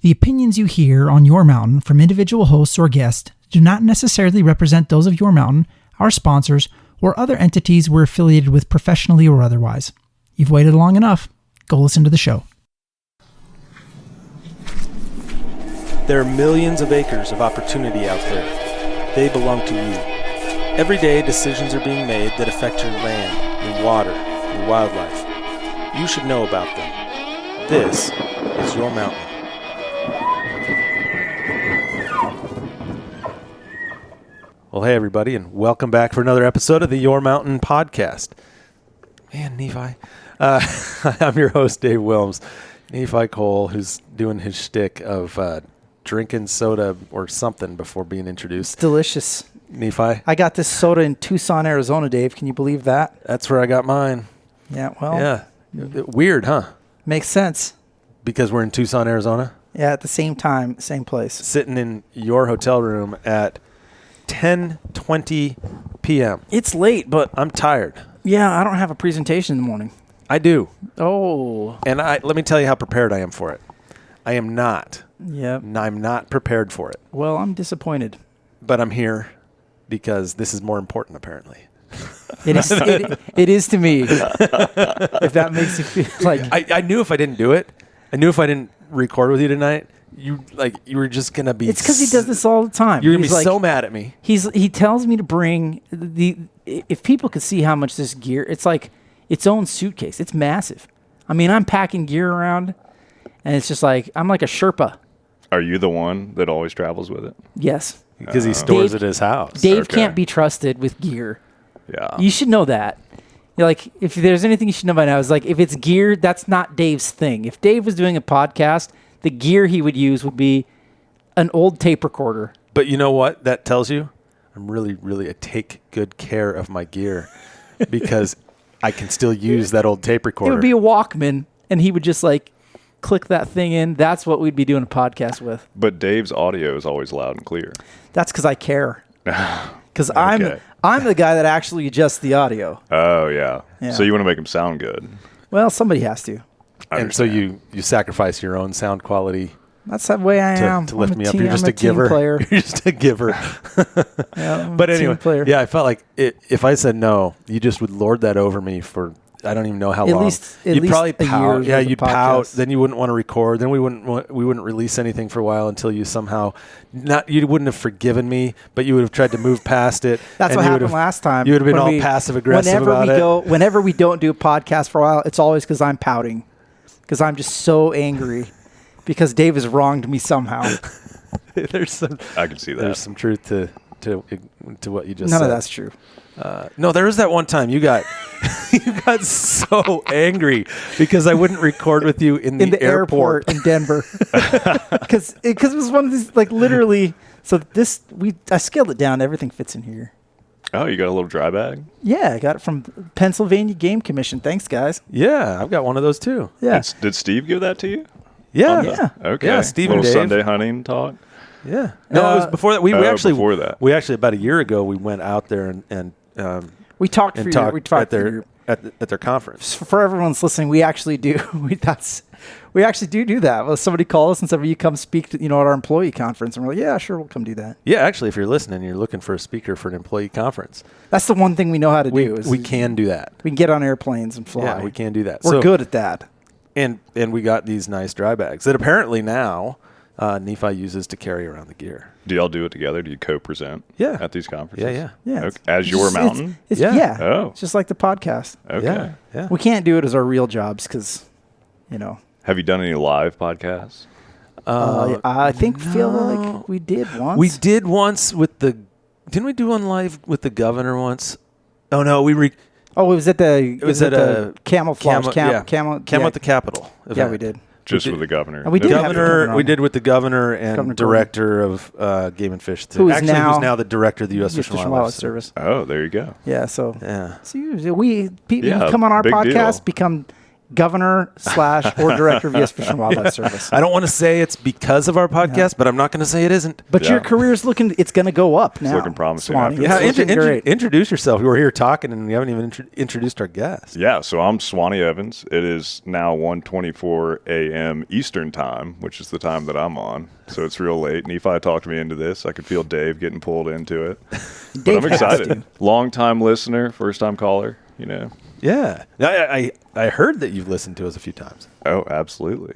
The opinions you hear on Your Mountain from individual hosts or guests do not necessarily represent those of Your Mountain, our sponsors, or other entities we're affiliated with professionally or otherwise. You've waited long enough. Go listen to the show. There are millions of acres of opportunity out there. They belong to you. Every day, decisions are being made that affect your land, your water, your wildlife. You should know about them. This is Your Mountain. Well, hey, everybody, and welcome back for another episode of the Your Mountain podcast. Man, Nephi. I'm your host, Dave Wilms. Nephi Cole, who's doing his shtick of drinking soda or something before being introduced. It's delicious. Nephi. I got this soda in Tucson, Arizona, Dave. Can you believe that? That's where I got mine. Yeah, well. Yeah. Weird, huh? Makes sense. Because we're in Tucson, Arizona? Yeah, at the same time, same place. Sitting in your hotel room at 10:20 p.m. It's late, but I'm tired. yeah, I don't have a presentation in the morning. I do. Oh. And let me tell you how prepared I am for it. I am not. Yep. I'm not prepared for it. Well, I'm disappointed. But I'm here because this is more important, apparently. It is. It is to me. If that makes you feel like I knew if I didn't do it, I knew if I didn't record with you tonight, you were just gonna be. It's because he does this all the time. You're gonna be so mad at me. He tells me to bring if people could see how much this gear, it's like its own suitcase. It's massive. I mean, I'm packing gear around, and it's just like I'm like a Sherpa. Are you the one that always travels with it? Yes. Because he stores it at his house. Dave can't be trusted with gear. Yeah. You should know that. You're like, if there's anything you should know by now, is like, if it's gear, that's not Dave's thing. If Dave was doing a podcast, the gear he would use would be an old tape recorder. But you know what that tells you? I take good care of my gear because I can still use that old tape recorder. It would be a Walkman, and he would just like click that thing in. That's what we'd be doing a podcast with. But Dave's audio is always loud and clear. That's because I care. Because Okay. I'm the guy that actually adjusts the audio. Oh, yeah. Yeah. So you want to make him sound good. Well, somebody has to. And so you sacrifice your own sound quality That's the way I am. to lift I'm me up. team- You're just I'm a giver. Player. You're just a giver. Yeah, I'm But a team anyway, player. yeah, I felt like if I said no, you just would lord that over me for I don't even know how long. You'd probably pout. Yeah, you'd pout. Then you wouldn't want to record. Then we wouldn't release anything for a while until you somehow you wouldn't have forgiven me, but you would have tried to move past it. That's what happened last time. You would have been all passive aggressive about it. Whenever we don't do a podcast for a while, it's always because I'm pouting, because I'm just so angry because Dave has wronged me somehow. I can see that. There's some truth to what you just said. None of that's true. No, there was that one time you got so angry because I wouldn't record with you in the airport in Denver because it was one of these like literally. So I scaled it down. Everything fits in here. Oh, you got a little dry bag? Yeah, I got it from Pennsylvania Game Commission. Thanks, guys. Yeah, I've got one of those too. Yeah. Did Steve give that to you? Yeah. Yeah. Okay. Yeah, Steve and Dave. Sunday hunting talk? Yeah. No, it was before that. We actually before that. We actually about a year ago we went out there and we talked and for talked we talked at their conference. For everyone's listening, we actually do. We actually do that. Well, somebody called us and said, "Will you come speak to, at our employee conference?" And we're like, "Yeah, sure, we'll come do that." Yeah, actually, if you're listening, you're looking for a speaker for an employee conference. That's the one thing we know how to do. We can do that. We can get on airplanes and fly. Yeah, we can do that. We're good at that. And we got these nice dry bags that apparently now Nephi uses to carry around the gear. Do y'all do it together? Do you co-present at these conferences? Yeah. Okay. As Your Mountain? Yeah. Oh. It's just like the podcast. Okay. Yeah. We can't do it as our real jobs because, Have you done any live podcasts? I feel like we did once. We did once didn't we do one live with the governor once? Oh, no, it was at the camouflage Camo at the Capitol event. Yeah, we did. Just with the governor. And we did have the governor on we did with the governor and director of Game and Fish. Who's now the director of the U.S. Fish and Wildlife Service. Oh, there you go. Yeah, so Yeah. people who come on our podcast become governor / or director of U.S. Fish and Wildlife Service. I don't want to say it's because of our podcast, but I'm not going to say it isn't. But your career's it's going to go up now. It's looking promising. Introduce yourself. We're here talking, and we haven't even introduced our guest. Yeah, so I'm Swanny Evans. It is now 1:24 a.m. Eastern time, which is the time that I'm on. So it's real late. Nephi talked me into this. I could feel Dave getting pulled into it. But I'm excited. Long-time listener, first-time caller, Yeah. I heard that you've listened to us a few times. Oh, absolutely.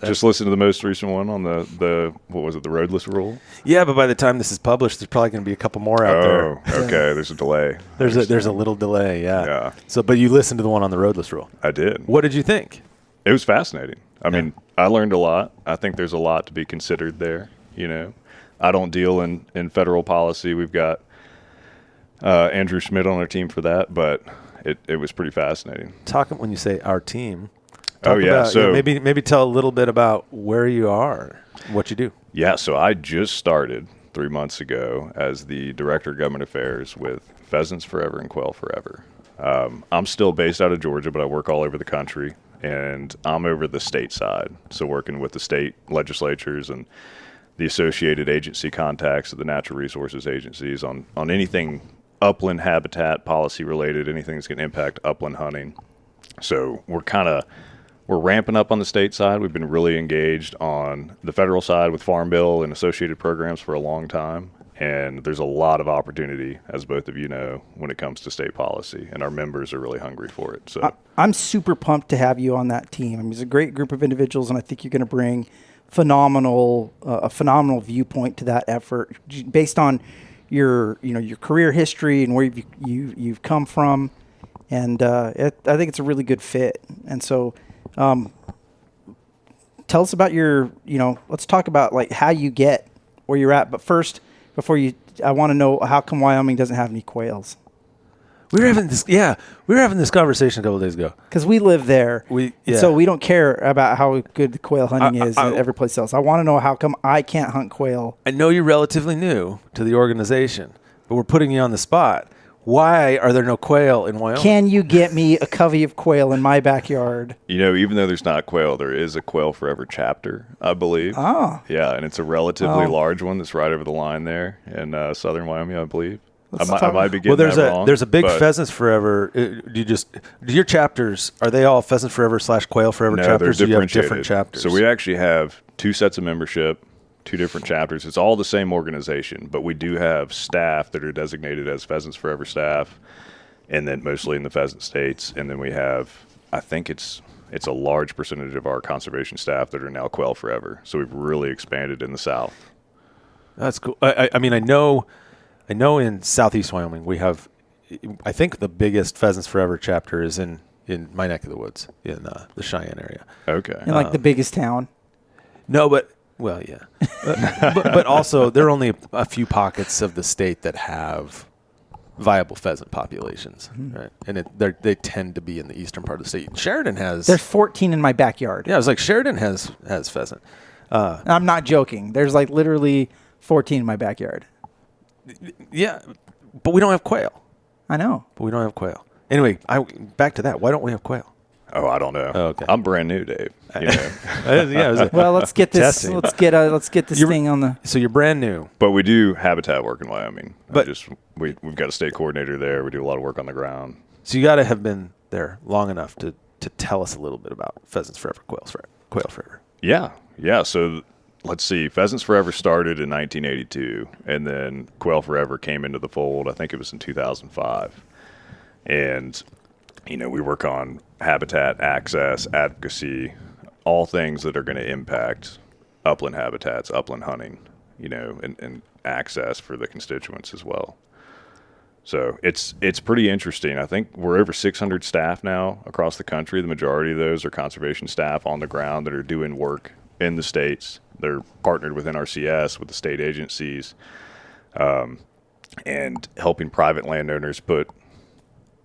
Just listen to the most recent one on the what was it, the roadless rule? Yeah, but by the time this is published, there's probably going to be a couple more out there. Oh, okay. There's a delay. There's a little delay, yeah. So, but you listened to the one on the roadless rule. I did. What did you think? It was fascinating. I mean, I learned a lot. I think there's a lot to be considered there. I don't deal in federal policy. We've got Andrew Schmidt on our team for that, but it was pretty fascinating. When you say our team. So maybe tell a little bit about where you are, what you do. Yeah, so I just started 3 months ago as the Director of Government Affairs with Pheasants Forever and Quail Forever. I'm still based out of Georgia, but I work all over the country, and I'm over the state side, so working with the state legislatures and the associated agency contacts of the natural resources agencies on anything upland habitat policy related, anything that's going to impact upland hunting. So we're ramping up on the state side. We've been really engaged on the federal side with Farm Bill and associated programs for a long time. And there's a lot of opportunity, as both of you know, when it comes to state policy. And our members are really hungry for it. So I'm super pumped to have you on that team. I mean, it's a great group of individuals, and I think you're going to bring a phenomenal viewpoint to that effort based on your career history and where you've come from. And I think it's a really good fit. And so tell us about let's talk about like how you get where you're at. But first, I want to know, how come Wyoming doesn't have any quails? We were having this conversation a couple of days ago. Because we live there. So we don't care about how good the quail hunting is every place else. I want to know how come I can't hunt quail. I know you're relatively new to the organization, but we're putting you on the spot. Why are there no quail in Wyoming? Can you get me a covey of quail in my backyard? Even though there's not quail, there is a Quail Forever chapter, I believe. Oh. Yeah, and it's a relatively large one that's right over the line there in southern Wyoming, I believe. I might be getting that wrong. There's a big Pheasants Forever. Do your chapters, are they all Pheasants Forever / Quail Forever chapters? They're do you have different chapters? So we actually have 2 sets of membership, 2 different chapters. It's all the same organization, but we do have staff that are designated as Pheasants Forever staff, and then mostly in the pheasant states. And then we have, I think it's a large percentage of our conservation staff that are now Quail Forever. So we've really expanded in the South. That's cool. I mean, I know in Southeast Wyoming we have, I think the biggest Pheasants Forever chapter is in my neck of the woods in the Cheyenne area. Okay. In like the biggest town. No, but. Well, yeah, but also there are only a few pockets of the state that have viable pheasant populations, right? And they tend to be in the eastern part of the state. Sheridan has. There's 14 in my backyard. Yeah, I was like, Sheridan has pheasant. I'm not joking. There's like literally 14 in my backyard. Yeah, but we don't have quail. I know. But we don't have quail. Anyway, back to that. Why don't we have quail? Oh, I don't know. Oh, okay. I'm brand new, Dave. Well, let's get this. Let's get this thing on the. So you're brand new, but we do habitat work in Wyoming. But we've got a state coordinator there. We do a lot of work on the ground. So you got to have been there long enough to tell us a little bit about Pheasants Forever, Quail Forever. Yeah. So let's see. Pheasants Forever started in 1982, and then Quail Forever came into the fold. I think it was in 2005, and we work on habitat, access, advocacy, all things that are going to impact upland habitats, upland hunting, and access for the constituents as well. So it's pretty interesting. I think we're over 600 staff now across the country. The majority of those are conservation staff on the ground that are doing work in the states. They're partnered with NRCS, with the state agencies, and helping private landowners put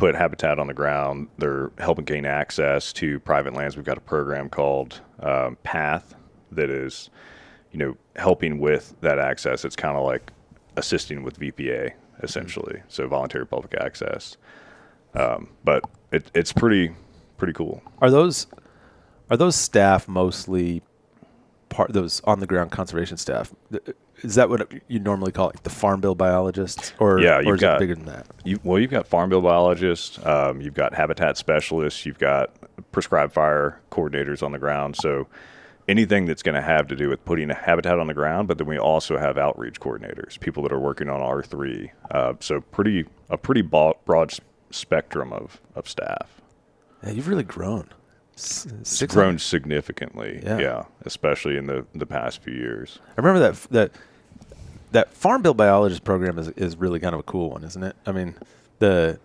habitat on the ground. They're helping gain access to private lands. We've got a program called PATH that is, helping with that access. It's kind of like assisting with VPA, essentially, so voluntary public access. But it's pretty pretty cool. Are those staff mostly those on the ground conservation staff? Is that what you normally call it, the farm bill biologists, or is it bigger than that? You've got farm bill biologists, you've got habitat specialists, you've got prescribed fire coordinators on the ground. So anything that's going to have to do with putting a habitat on the ground, but then we also have outreach coordinators, people that are working on R3. So a pretty broad spectrum of staff. Yeah, you've really grown. It's grown significantly, yeah, especially in the past few years. I remember that farm bill biologist program is really kind of a cool one, isn't it? I mean, the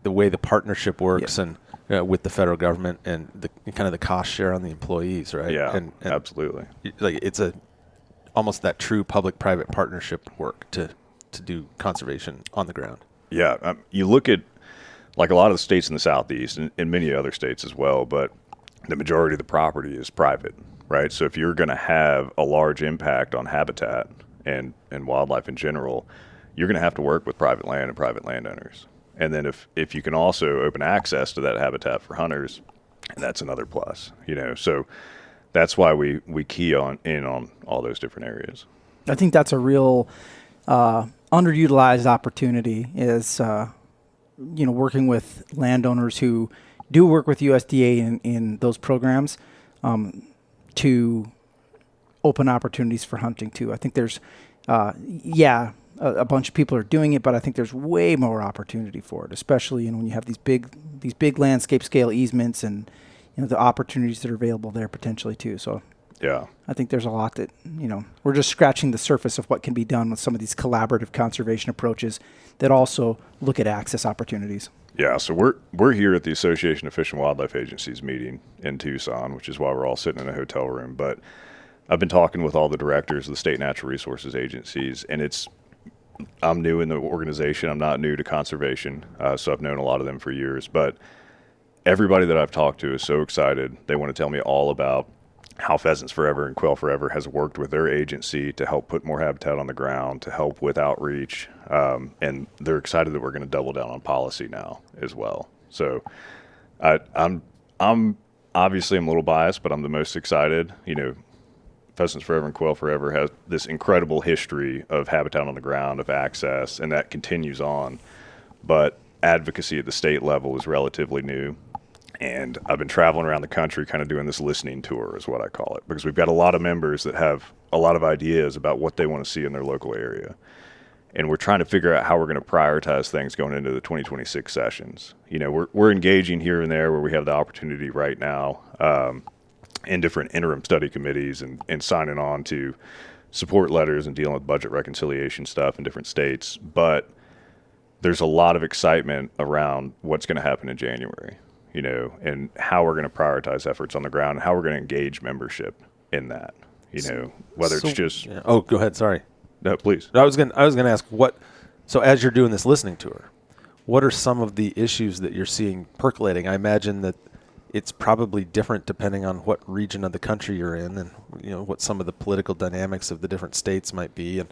way the partnership works and with the federal government and the kind of the cost share on the employees, right? Yeah, and absolutely. Like it's almost that true public-private partnership work to do conservation on the ground. Yeah, you look at like a lot of the states in the Southeast and many other states as well, but the majority of the property is private, right? So if you're going to have a large impact on habitat and wildlife in general, you're going to have to work with private land and private landowners. And then if you can also open access to that habitat for hunters, that's another plus, So that's why we key on all those different areas. I think that's a real underutilized opportunity is, working with landowners who do work with USDA in those programs to open opportunities for hunting too. I think there's, a bunch of people are doing it, but I think there's way more opportunity for it, especially when you have these big landscape scale easements and the opportunities that are available there potentially too. So yeah, I think there's a lot that we're just scratching the surface of what can be done with some of these collaborative conservation approaches that also look at access opportunities. Yeah, so we're here at the Association of Fish and Wildlife Agencies meeting in Tucson, which is why we're all sitting in a hotel room. But I've been talking with all the directors of the state natural resources agencies, and I'm new in the organization. I'm not new to conservation, so I've known a lot of them for years. But everybody that I've talked to is so excited. They want to tell me all about how Pheasants Forever and Quail Forever has worked with their agency to help put more habitat on the ground, to help with outreach, and they're excited that we're going to double down on policy now as well. So I'm obviously I'm a little biased, but I'm the most excited. Pheasants Forever and Quail Forever has this incredible history of habitat on the ground, of access, and that continues on. But advocacy at the state level is relatively new. And I've been traveling around the country kind of doing this listening tour is what I call it, because we've got a lot of members that have a lot of ideas about what they want to see in their local area. And we're trying to figure out how we're going to prioritize things going into the 2026 sessions. We're engaging here and there where we have the opportunity right now in different interim study committees and signing on to support letters and dealing with budget reconciliation stuff in different states. But there's a lot of excitement around what's going to happen in January. And how we're going to prioritize efforts on the ground and how we're going to engage membership in that, whether it's just. Yeah. Oh, go ahead. Sorry. No, please. I was going to ask so as you're doing this listening tour, what are some of the issues that you're seeing percolating? I imagine that it's probably different depending on what region of the country you're in and, what some of the political dynamics of the different states might be and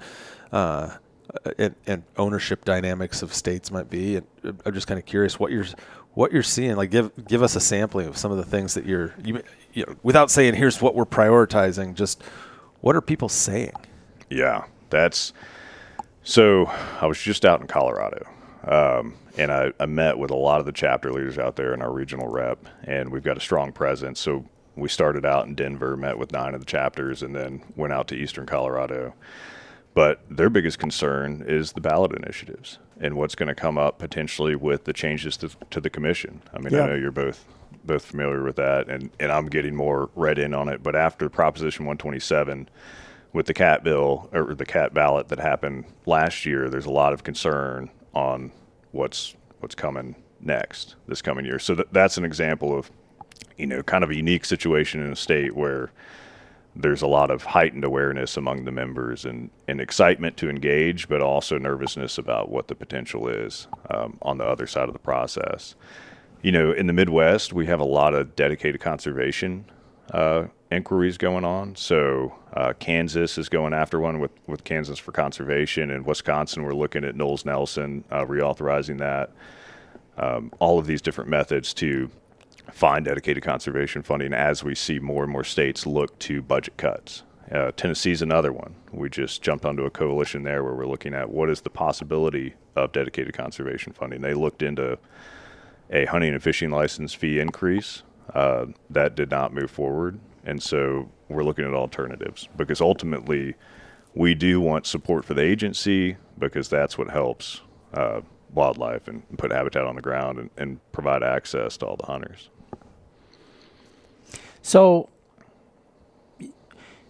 ownership dynamics of states might be. And I'm just kind of curious what you're seeing. Like give us a sampling of some of the things that you without saying here's what we're prioritizing, just what are people saying? Yeah, so I was just out in Colorado, and I met with a lot of the chapter leaders out there in our regional rep, and we've got a strong presence. So we started out in Denver, met with 9 of the chapters, and then went out to eastern Colorado. But their biggest concern is the ballot initiatives and what's going to come up potentially with the changes to the commission. I mean, I know you're both familiar with that, and I'm getting more read in on it. But after Proposition 127, with the cat bill or the cat ballot that happened last year, there's a lot of concern on what's coming next this coming year. So that's an example of, kind of a unique situation in a state where there's a lot of heightened awareness among the members and excitement to engage, but also nervousness about what the potential is on the other side of the process. In the Midwest, we have a lot of dedicated conservation inquiries going on. So Kansas is going after one with Kansas for Conservation. In Wisconsin, we're looking at Knowles-Nelson reauthorizing that. All of these different methods to find dedicated conservation funding as we see more and more states look to budget cuts. Tennessee's another one. We just jumped onto a coalition there where we're looking at what is the possibility of dedicated conservation funding. They looked into a hunting and fishing license fee increase. That did not move forward. And so we're looking at alternatives because ultimately we do want support for the agency because that's what helps wildlife and put habitat on the ground and provide access to all the hunters. So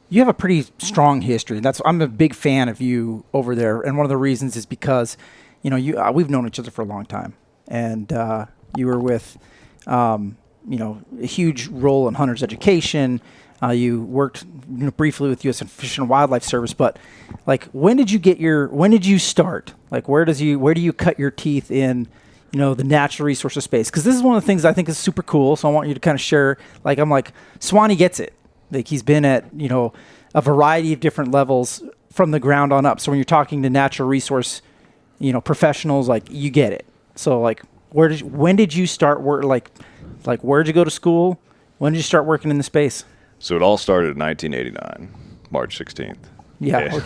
you have a pretty strong history. I'm a big fan of you over there, and one of the reasons is because, we've known each other for a long time, and you were with, a huge role in hunters' education. You worked briefly with U.S. Fish and Wildlife Service, but when did you start? Where do you cut your teeth in, the natural resources space? Because this is one of the things I think is super cool. So I want you to kind of share. Swanny gets it. He's been at, a variety of different levels from the ground on up. So when you're talking to natural resource, professionals, you get it. So when did you start work? Where did you go to school? When did you start working in the space? So it all started in 1989, March 16th. Yeah.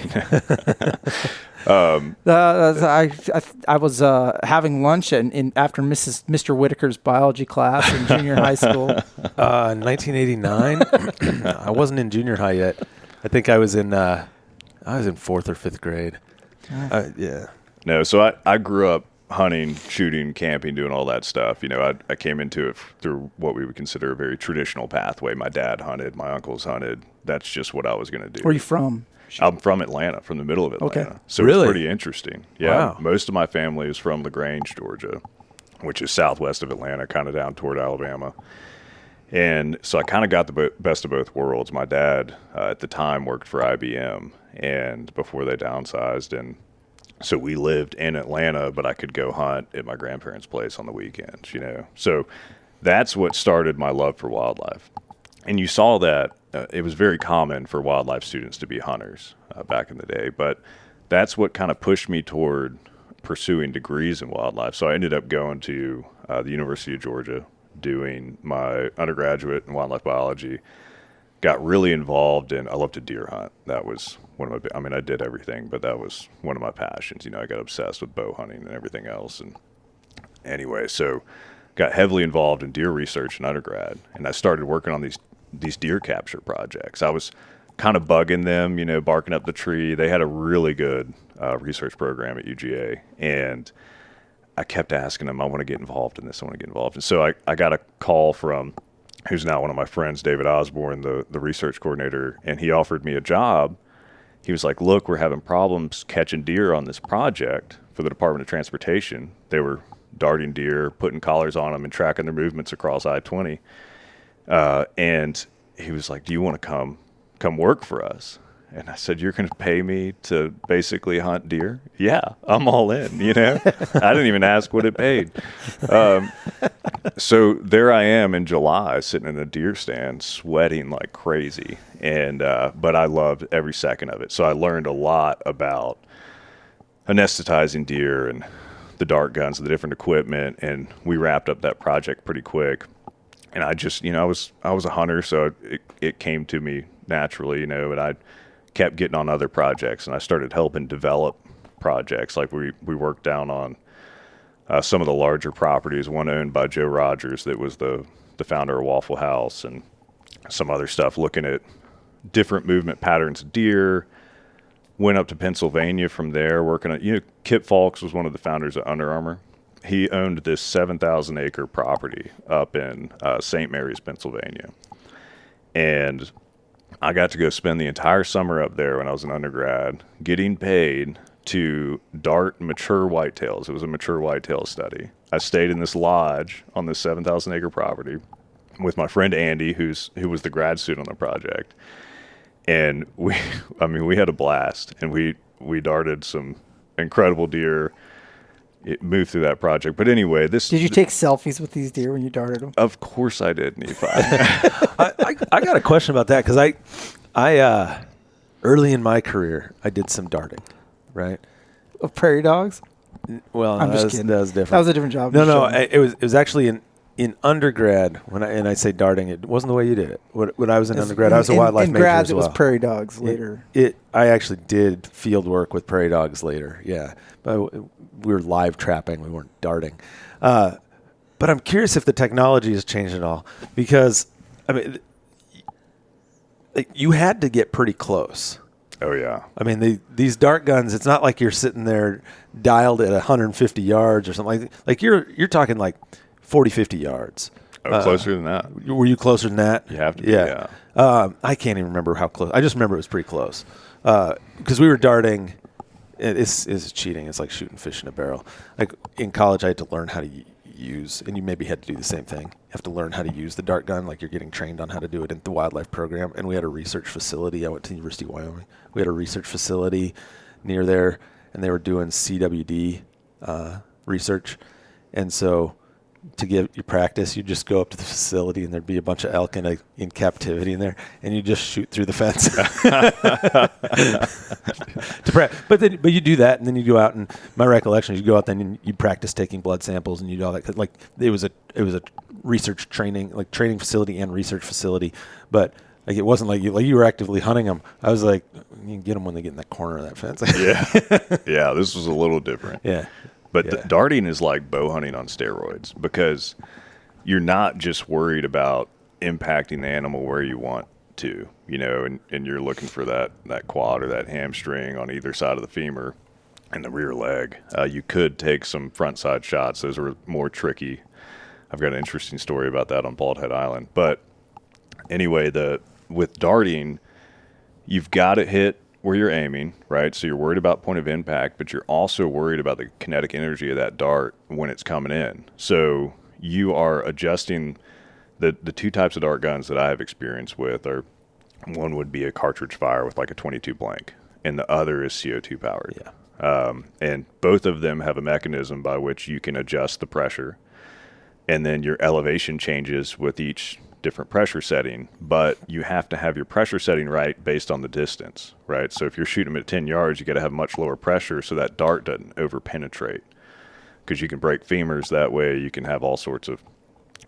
I was having lunch after Mr. Whitaker's biology class in junior high school. 1989. I wasn't in junior high yet. I think I was in 4th or 5th grade. Yeah. No, so I grew up hunting, shooting, camping, doing all that stuff. I came into it through what we would consider a very traditional pathway. My dad hunted, my uncles hunted. That's just what I was going to do. Where are you from? I'm from Atlanta, from the middle of Atlanta. Okay. So Really? It's pretty interesting. Yeah. Wow. Most of my family is from LaGrange, Georgia, which is southwest of Atlanta, kind of down toward Alabama. And so I kind of got the best of both worlds. My dad, at the time, worked for IBM and before they downsized. And so we lived in Atlanta, but I could go hunt at my grandparents' place on the weekends, So that's what started my love for wildlife. And you saw that it was very common for wildlife students to be hunters back in the day. But that's what kind of pushed me toward pursuing degrees in wildlife. So I ended up going to the University of Georgia, doing my undergraduate in wildlife biology. Got really involved I love to deer hunt. That was one of my, I did everything, but that was one of my passions. I got obsessed with bow hunting and everything else. And anyway, so got heavily involved in deer research in undergrad. And I started working on these deer capture projects. I was kind of bugging them, barking up the tree. They had a really good research program at UGA. And I kept asking them, I want to get involved in this. I want to get involved. And so I got a call from who's now one of my friends, David Osborne, the research coordinator, and he offered me a job. He was like, look, we're having problems catching deer on this project for the Department of Transportation. They were darting deer, putting collars on them, and tracking their movements across I-20. And he was like, do you want to come work for us? And I said, you're going to pay me to basically hunt deer? Yeah, I'm all in, I didn't even ask what it paid. So there I am in July, sitting in a deer stand, sweating like crazy. And but I loved every second of it. So I learned a lot about anesthetizing deer and the dart guns and the different equipment. And we wrapped up that project pretty quick. And I just, I was a hunter, so it came to me naturally, and I kept getting on other projects, and I started helping develop projects. Like we worked down on some of the larger properties, one owned by Joe Rogers that was the founder of Waffle House, and some other stuff, looking at different movement patterns of deer. Went up to Pennsylvania from there, working on, Kip Falks was one of the founders of Under Armour. He owned this 7,000 acre property up in St. Mary's, Pennsylvania. And I got to go spend the entire summer up there when I was an undergrad, getting paid to dart mature whitetails. It was a mature whitetail study. I stayed in this lodge on this 7,000 acre property with my friend Andy, who was the grad student on the project. And we had a blast, and we darted some incredible deer. It moved through that project. But anyway, did you take selfies with these deer when you darted them? Of course I did, Nephi. I got a question about that, because I early in my career, I did some darting, right? Of prairie dogs? Well, I'm just kidding. That was different. That was a different job. No, it was actually in undergrad, when I say darting, it wasn't the way you did it. When I was in undergrad, I was a wildlife major grad, as well. it was prairie dogs later. I actually did field work with prairie dogs later, yeah. But we were live trapping. We weren't darting. But I'm curious if the technology has changed at all. Because, I mean, you had to get pretty close. Oh, yeah. I mean, these dart guns, it's not like you're sitting there dialed at 150 yards or something. Like you're talking like 40, 50 yards. Oh, closer than that. Were you closer than that? You have to be, yeah. I can't even remember how close. I just remember it was pretty close. Because we were darting. It's cheating. It's like shooting fish in a barrel. Like in college, I had to learn how to use, and you maybe had to do the same thing. You have to learn how to use the dart gun, like you're getting trained on how to do it in the wildlife program. And we had a research facility. I went to the University of Wyoming. We had a research facility near there, and they were doing CWD research. And so to give you practice, you just go up to the facility, and there'd be a bunch of elk in captivity in there, and you just shoot through the fence. But you do that, and then you go out, and my recollection is you go out then and you practice taking blood samples, and you do all that. 'Cause like it was a research training, like training facility and research facility, but like it wasn't like you were actively hunting them. I was like, you can get them when they get in that corner of that fence. Yeah, this was a little different. Yeah. But darting is like bow hunting on steroids, because you're not just worried about impacting the animal where you want to, and you're looking for that quad or that hamstring on either side of the femur and the rear leg. You could take some front side shots. Those are more tricky. I've got an interesting story about that on Bald Head Island. But anyway, with darting, you've got to hit where you're aiming, right? So you're worried about point of impact, but you're also worried about the kinetic energy of that dart when it's coming in. So you are adjusting the two types of dart guns that I have experience with are, one would be a cartridge fire with like a 22 blank, and the other is CO2 powered. Yeah. And both of them have a mechanism by which you can adjust the pressure, and then your elevation changes with each different pressure setting, but you have to have your pressure setting right based on the distance, right? So if you're shooting them at 10 yards, you got to have much lower pressure so that dart doesn't over penetrate, because you can break femurs that way. You can have all sorts of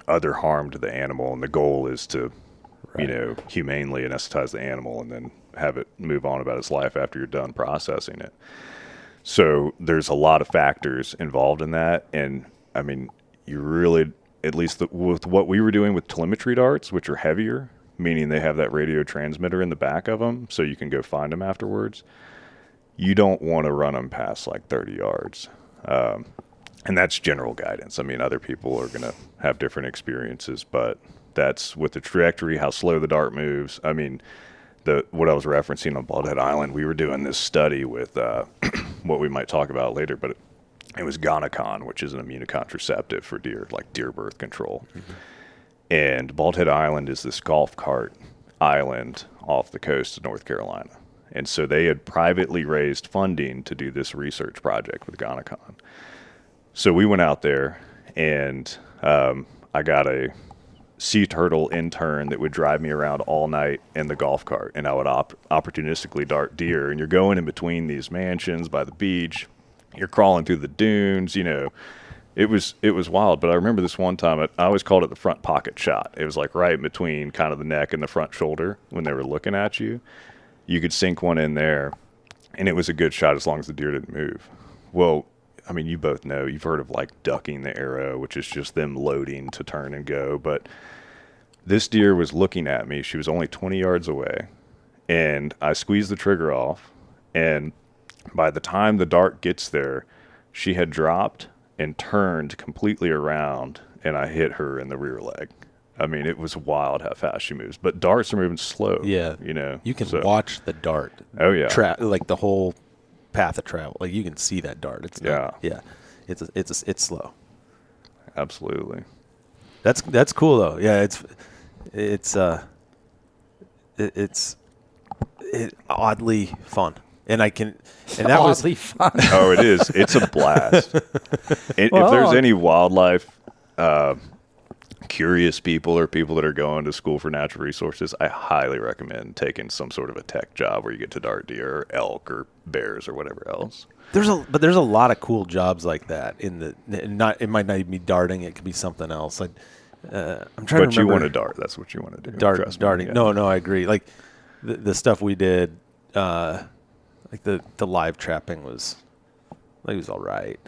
other harm to the animal, and the goal is to, humanely anesthetize the animal and then have it move on about its life after you're done processing it. So there's a lot of factors involved in that, and I mean, you really, at least with what we were doing with telemetry darts, which are heavier, meaning they have that radio transmitter in the back of them so you can go find them afterwards, you don't want to run them past like 30 yards. And that's general guidance. I mean, other people are going to have different experiences, but that's with the trajectory, how slow the dart moves. I mean, what I was referencing on Bald Head Island, we were doing this study with what we might talk about later, but it was Gonacon, which is an immunocontraceptive for deer, like deer birth control. Mm-hmm. And Bald Head Island is this golf cart island off the coast of North Carolina. And so they had privately raised funding to do this research project with Gonacon. So we went out there, and I got a sea turtle intern that would drive me around all night in the golf cart, and I would opportunistically dart deer. And you're going in between these mansions by the beach. You're crawling through the dunes, It was wild. But I remember this one time, I always called it the front pocket shot. It was like right in between kind of the neck and the front shoulder when they were looking at you. You could sink one in there, and it was a good shot as long as the deer didn't move. Well, I mean, you both know, you've heard of like ducking the arrow, which is just them loading to turn and go. But this deer was looking at me. She was only 20 yards away, and I squeezed the trigger off, and by the time the dart gets there, she had dropped and turned completely around, and I hit her in the rear leg. I mean, it was wild how fast she moves. But darts are moving slow. Yeah. You can watch the dart. Oh, yeah. Like the whole path of travel. Like you can see that dart. It's it's slow. Absolutely. That's cool though. Yeah, it's oddly fun. And that was fun. Oh, it is. It's a blast. If there's any wildlife curious people or people that are going to school for natural resources, I highly recommend taking some sort of a tech job where you get to dart deer or elk or bears or whatever else. There's a lot of cool jobs like that it might not even be darting. It could be something else. I'm trying But to remember. you want to dart. That's what you want to do. Darting. Yeah. No, I agree. Like the stuff we did, like the live trapping was, like, it was all right.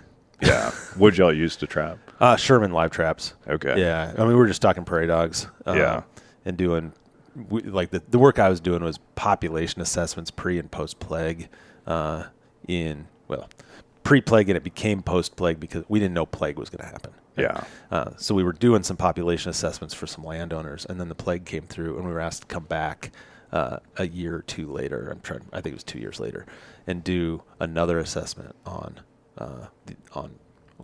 Yeah. What'd y'all use to trap? Sherman live traps. Okay. Yeah. I mean, we were just talking prairie dogs. Yeah. And doing, like the work I was doing was population assessments pre and post plague, pre-plague, and it became post-plague because we didn't know plague was going to happen. Yeah. So we were doing some population assessments for some landowners, and then the plague came through, and we were asked to come back a year or two later. I think it was 2 years later, and do another assessment on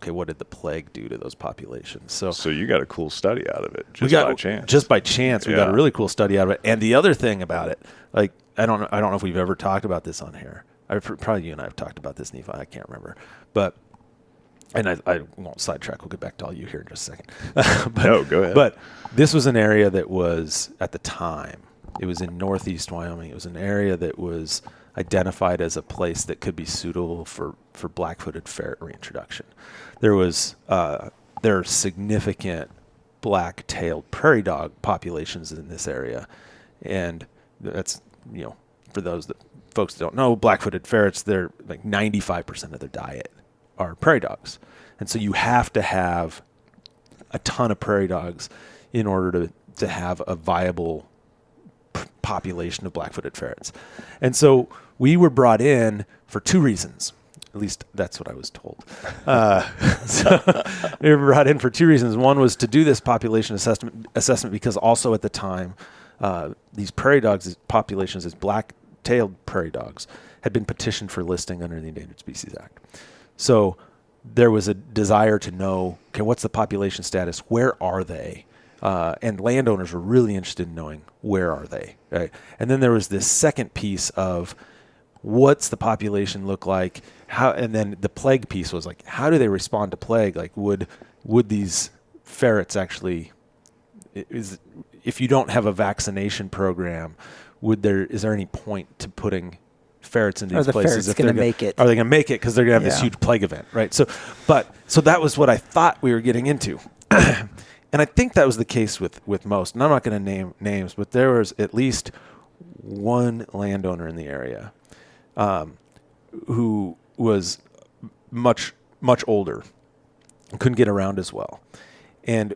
what did the plague do to those populations. So you got a cool study out of it by chance. Just by chance, we got a really cool study out of it. And the other thing about it, like I don't know if we've ever talked about this on here. Probably you and I have talked about this, Nephi. I can't remember, but. And I won't sidetrack. We'll get back to all you here in just a second. No, go ahead. But this was an area that was, at the time, it was in northeast Wyoming. It was an area that was identified as a place that could be suitable for black-footed ferret reintroduction. There are significant black-tailed prairie dog populations in this area. And that's, for those folks that don't know, black-footed ferrets, they're like 95% of their diet are prairie dogs. And so you have to have a ton of prairie dogs in order to have a viable population of black-footed ferrets. And so we were brought in for two reasons. At least that's what I was told. So we were brought in for two reasons. One was to do this population assessment because also at the time, these prairie dogs populations as black-tailed prairie dogs had been petitioned for listing under the Endangered Species Act. So there was a desire to know, okay, what's the population status? Where are they? And landowners were really interested in knowing where are they, right? And then there was this second piece of what's the population look like? And then the plague piece was like, how do they respond to plague? Like, would these ferrets actually, if you don't have a vaccination program, is there any point to putting ferrets in these places? Ferrets going to make it? Are they going to make it because they're going to have this huge plague event, right? So that was what I thought we were getting into. And I think that was the case with most. And I'm not going to name names, but there was at least one landowner in the area who was much, much older, couldn't get around as well, and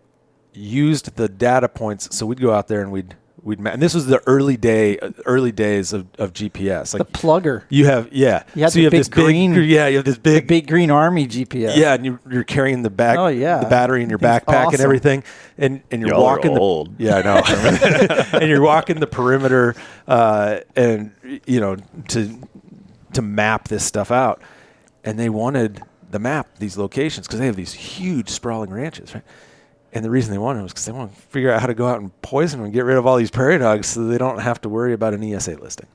used the data points. So we'd go out there and we'd and this was the early days of GPS. Like the plugger. You have You have this big green army GPS. Yeah, and you're carrying the bag. Oh yeah, the battery in your backpack awesome. And everything, and you're Y'all walking are old. Yeah, I know. And you're walking the perimeter, and to map this stuff out. And they wanted the map, these locations, because they have these huge sprawling ranches, right? And the reason they wanted it was because they want to figure out how to go out and poison them and get rid of all these prairie dogs so they don't have to worry about an ESA listing.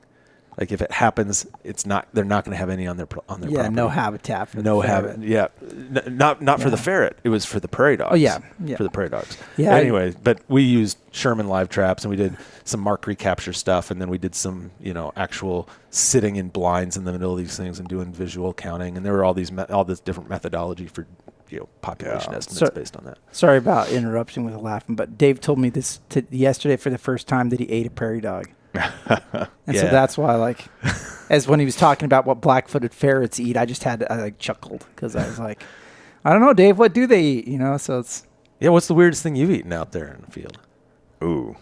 Like if it happens, they're not going to have any on their property. Yeah, no habitat for no the ferret. Not for the ferret. It was for the prairie dogs. Oh yeah. For the prairie dogs. Yeah. Anyway, but we used Sherman live traps and we did some mark recapture stuff, and then we did some actual sitting in blinds in the middle of these things and doing visual counting, and there were all this different methodology for population estimates based on that. Sorry about interrupting with laughing, but Dave told me this yesterday for the first time that he ate a prairie dog. And so that's why, as when he was talking about what black-footed ferrets eat, I chuckled because I was like, I don't know, Dave, what do they eat? So it's what's the weirdest thing you've eaten out there in the field? Ooh,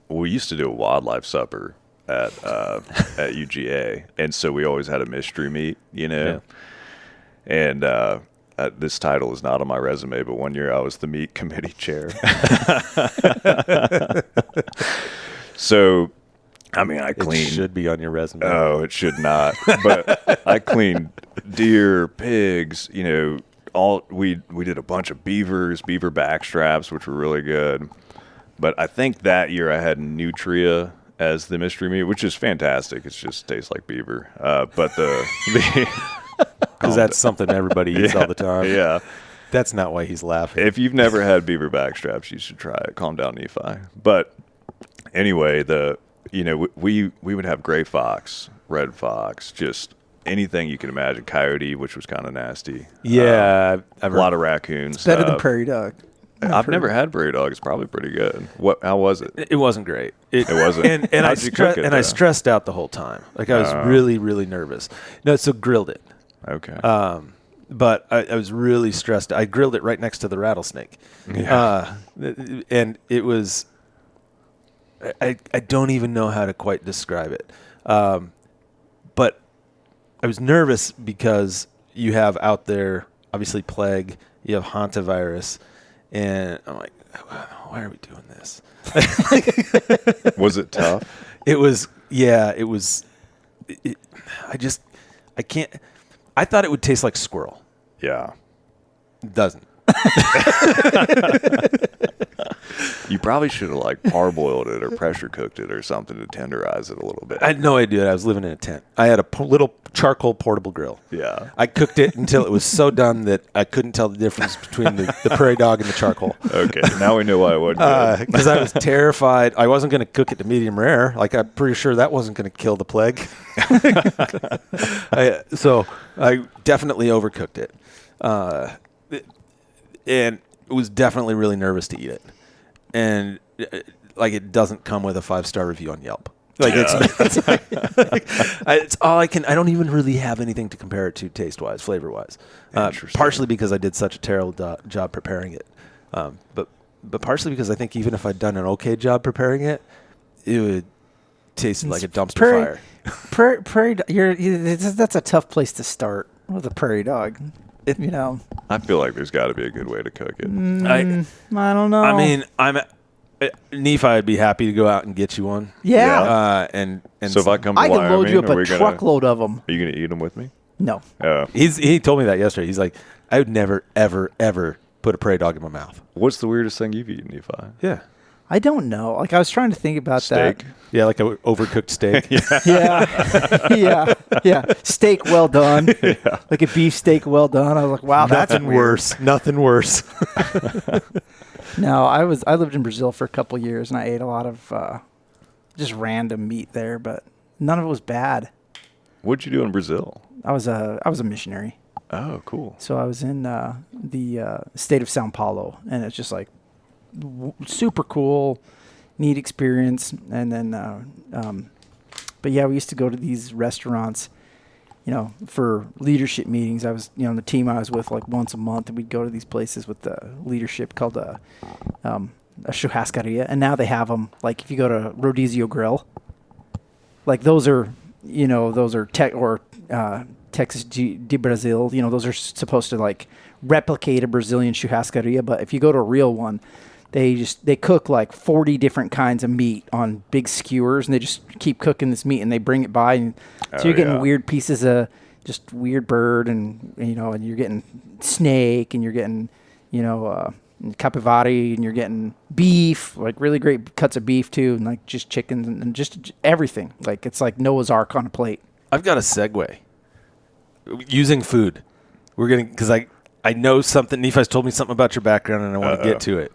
we used to do a wildlife supper at UGA, and so we always had a mystery meat, and this title is not on my resume, but one year I was the meat committee chair. So, I mean, I cleaned. It should be on your resume. Oh, it should not. But I cleaned deer, pigs. We did a bunch of beaver back straps, which were really good. But I think that year I had nutria as the mystery meat, which is fantastic. It just tastes like beaver. But because that's something everybody eats all the time. Yeah. That's not why he's laughing. If you've never had beaver back straps, you should try it. Calm down, Nephi. But anyway, we would have gray fox, red fox, just anything you can imagine. Coyote, which was kind of nasty. Yeah. A lot of raccoons. better than prairie dog. I've never had prairie dog. It's probably pretty good. How was it? It wasn't great. It wasn't. And How'd you cook it, I stressed out the whole time. Like I was really, really nervous. No, so grilled it. Okay. But I was really stressed. I grilled it right next to the rattlesnake. Yeah. And it was, I don't even know how to quite describe it. But I was nervous because you have out there, obviously plague, you have hantavirus, and I'm like, why are we doing this? Was it tough? It was, yeah, it was, I can't, I thought it would taste like squirrel. Yeah. It doesn't. You probably should have like parboiled it or pressure cooked it or something to tenderize it a little bit. I had no idea. I was living in a tent. I had a little charcoal portable grill. Yeah. I cooked it until it was so done that I couldn't tell the difference between the prairie dog and the charcoal. Okay. Now we know why it wasn't good. Because I was terrified. I wasn't going to cook it to medium rare. Like, I'm pretty sure that wasn't going to kill the plague. So I definitely overcooked it. And was definitely really nervous to eat it. And like, it doesn't come with a 5-star review on Yelp. Like it's all I can. I don't even really have anything to compare it to taste wise, flavor wise. Partially because I did such a terrible job preparing it, but partially because I think even if I'd done an okay job preparing it, it would taste like a dumpster fire. Prairie. That's a tough place to start with a prairie dog. I feel like there's got to be a good way to cook it. I don't know. I mean, Nephi, I'd be happy to go out and get you one. Yeah. And so if I come to I Wyoming, can load you up a truckload of them. Are you going to eat them with me? No. He told me that yesterday. He's like, I would never, ever, ever put a prairie dog in my mouth. What's the weirdest thing you've eaten, Nephi? Yeah. I don't know. Like, I was trying to think about Steak? Yeah, like an overcooked steak. Yeah. Yeah. Steak well done. Yeah. Like a beef steak well done. I was like, wow, that's Nothing weird. worse. Nothing worse. No, I lived in Brazil for a couple of years, and I ate a lot of just random meat there, but none of it was bad. What'd you do in Brazil? I was a missionary. Oh, cool. So I was in the state of Sao Paulo, and it's just like super cool, neat experience. And then, but yeah, we used to go to these restaurants, for leadership meetings. I was, the team I was with, like once a month, and we'd go to these places with the leadership called a churrascaria. And now they have them, like if you go to Rodizio Grill, like those are Texas de Brazil, those are supposed to like replicate a Brazilian churrascaria. But if you go to a real one, they cook like 40 different kinds of meat on big skewers, and they just keep cooking this meat, and they bring it by, and so you're getting weird pieces of just weird bird, and and you're getting snake, and you're getting capivara, and you're getting beef, like really great cuts of beef too, and like just chickens and just everything. Like it's like Noah's Ark on a plate. I've got a segue using food. We're getting, because I know something. Nephi's told me something about your background, and I want to get to it.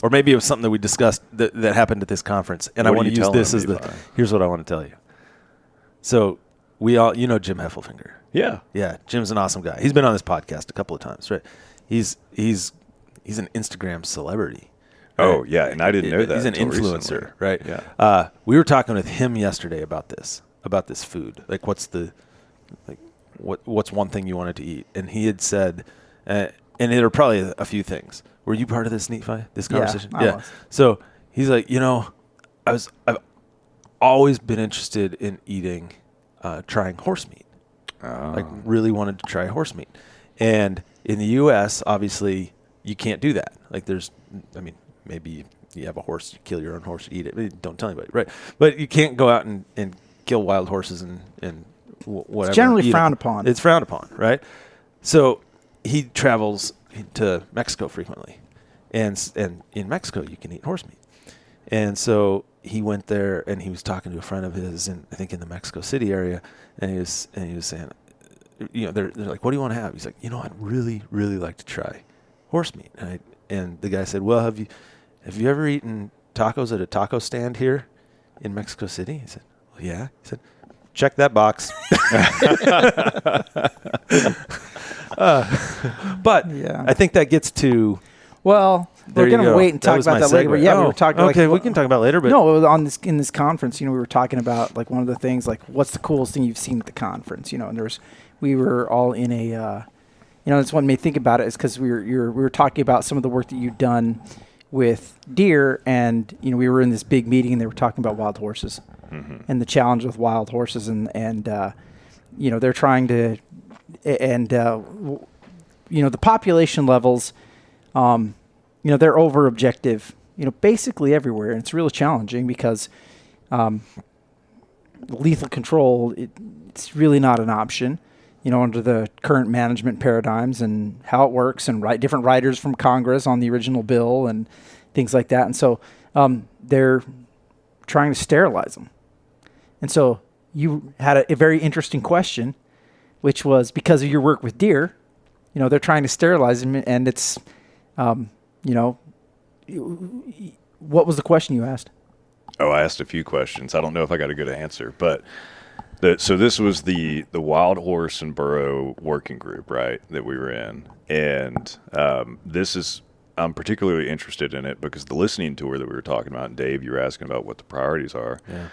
Or maybe it was something that we discussed that happened at this conference, and I want to use this as here's what I want to tell you. So we all, Jim Heffelfinger. Yeah. Yeah, Jim's an awesome guy. He's been on this podcast a couple of times, right? He's an Instagram celebrity. Right? Oh, yeah, and I didn't know that. He's an recently. influencer, right? Yeah. We were talking with him yesterday about this food. Like, what's one thing you wanted to eat? And he had said, and there are probably a few things. Were you part of this, Nephi? This conversation? Yeah, I was. So he's like, I've always been interested in eating, trying horse meat. Like, really wanted to try horse meat. And in the U.S., obviously, you can't do that. Like, maybe you have a horse, you kill your own horse, you eat it. Don't tell anybody, right? But you can't go out and kill wild horses and whatever. It's generally frowned upon. It's frowned upon, right? So he travels to Mexico frequently, and in Mexico you can eat horse meat. And so he went there, and he was talking to a friend of his, I think in the Mexico City area, and he was saying, they're like, what do you want to have? He's like, I'd really, really like to try horse meat. And the guy said, well, have you ever eaten tacos at a taco stand here in Mexico City? He said, well, yeah. He said, check that box. But yeah. I think that gets to there We're you going to go. wait and talk was about my that later. But segue. yeah, we were talking. Okay, like, we can talk about it later. But no, it was in this conference. We were talking about like one of the things like what's the coolest thing you've seen at the conference. And we were all in a. That's what made me think about it is because we were talking about some of the work that you've done with deer, and we were in this big meeting and they were talking about wild horses and the challenge with wild horses, and they're trying to, and the population levels, they're over objective, basically everywhere, and it's really challenging because lethal control it's really not an option. Under the current management paradigms and how it works, and different writers from Congress on the original bill and things like that. And so they're trying to sterilize them. And so you had a very interesting question, which was because of your work with deer, they're trying to sterilize them. And it's, what was the question you asked? Oh, I asked a few questions. I don't know if I got a good answer, but so this was the wild horse and burro working group, right, that we were in. And I'm particularly interested in it because the listening tour that we were talking about, and Dave, you were asking about what the priorities are. Yeah.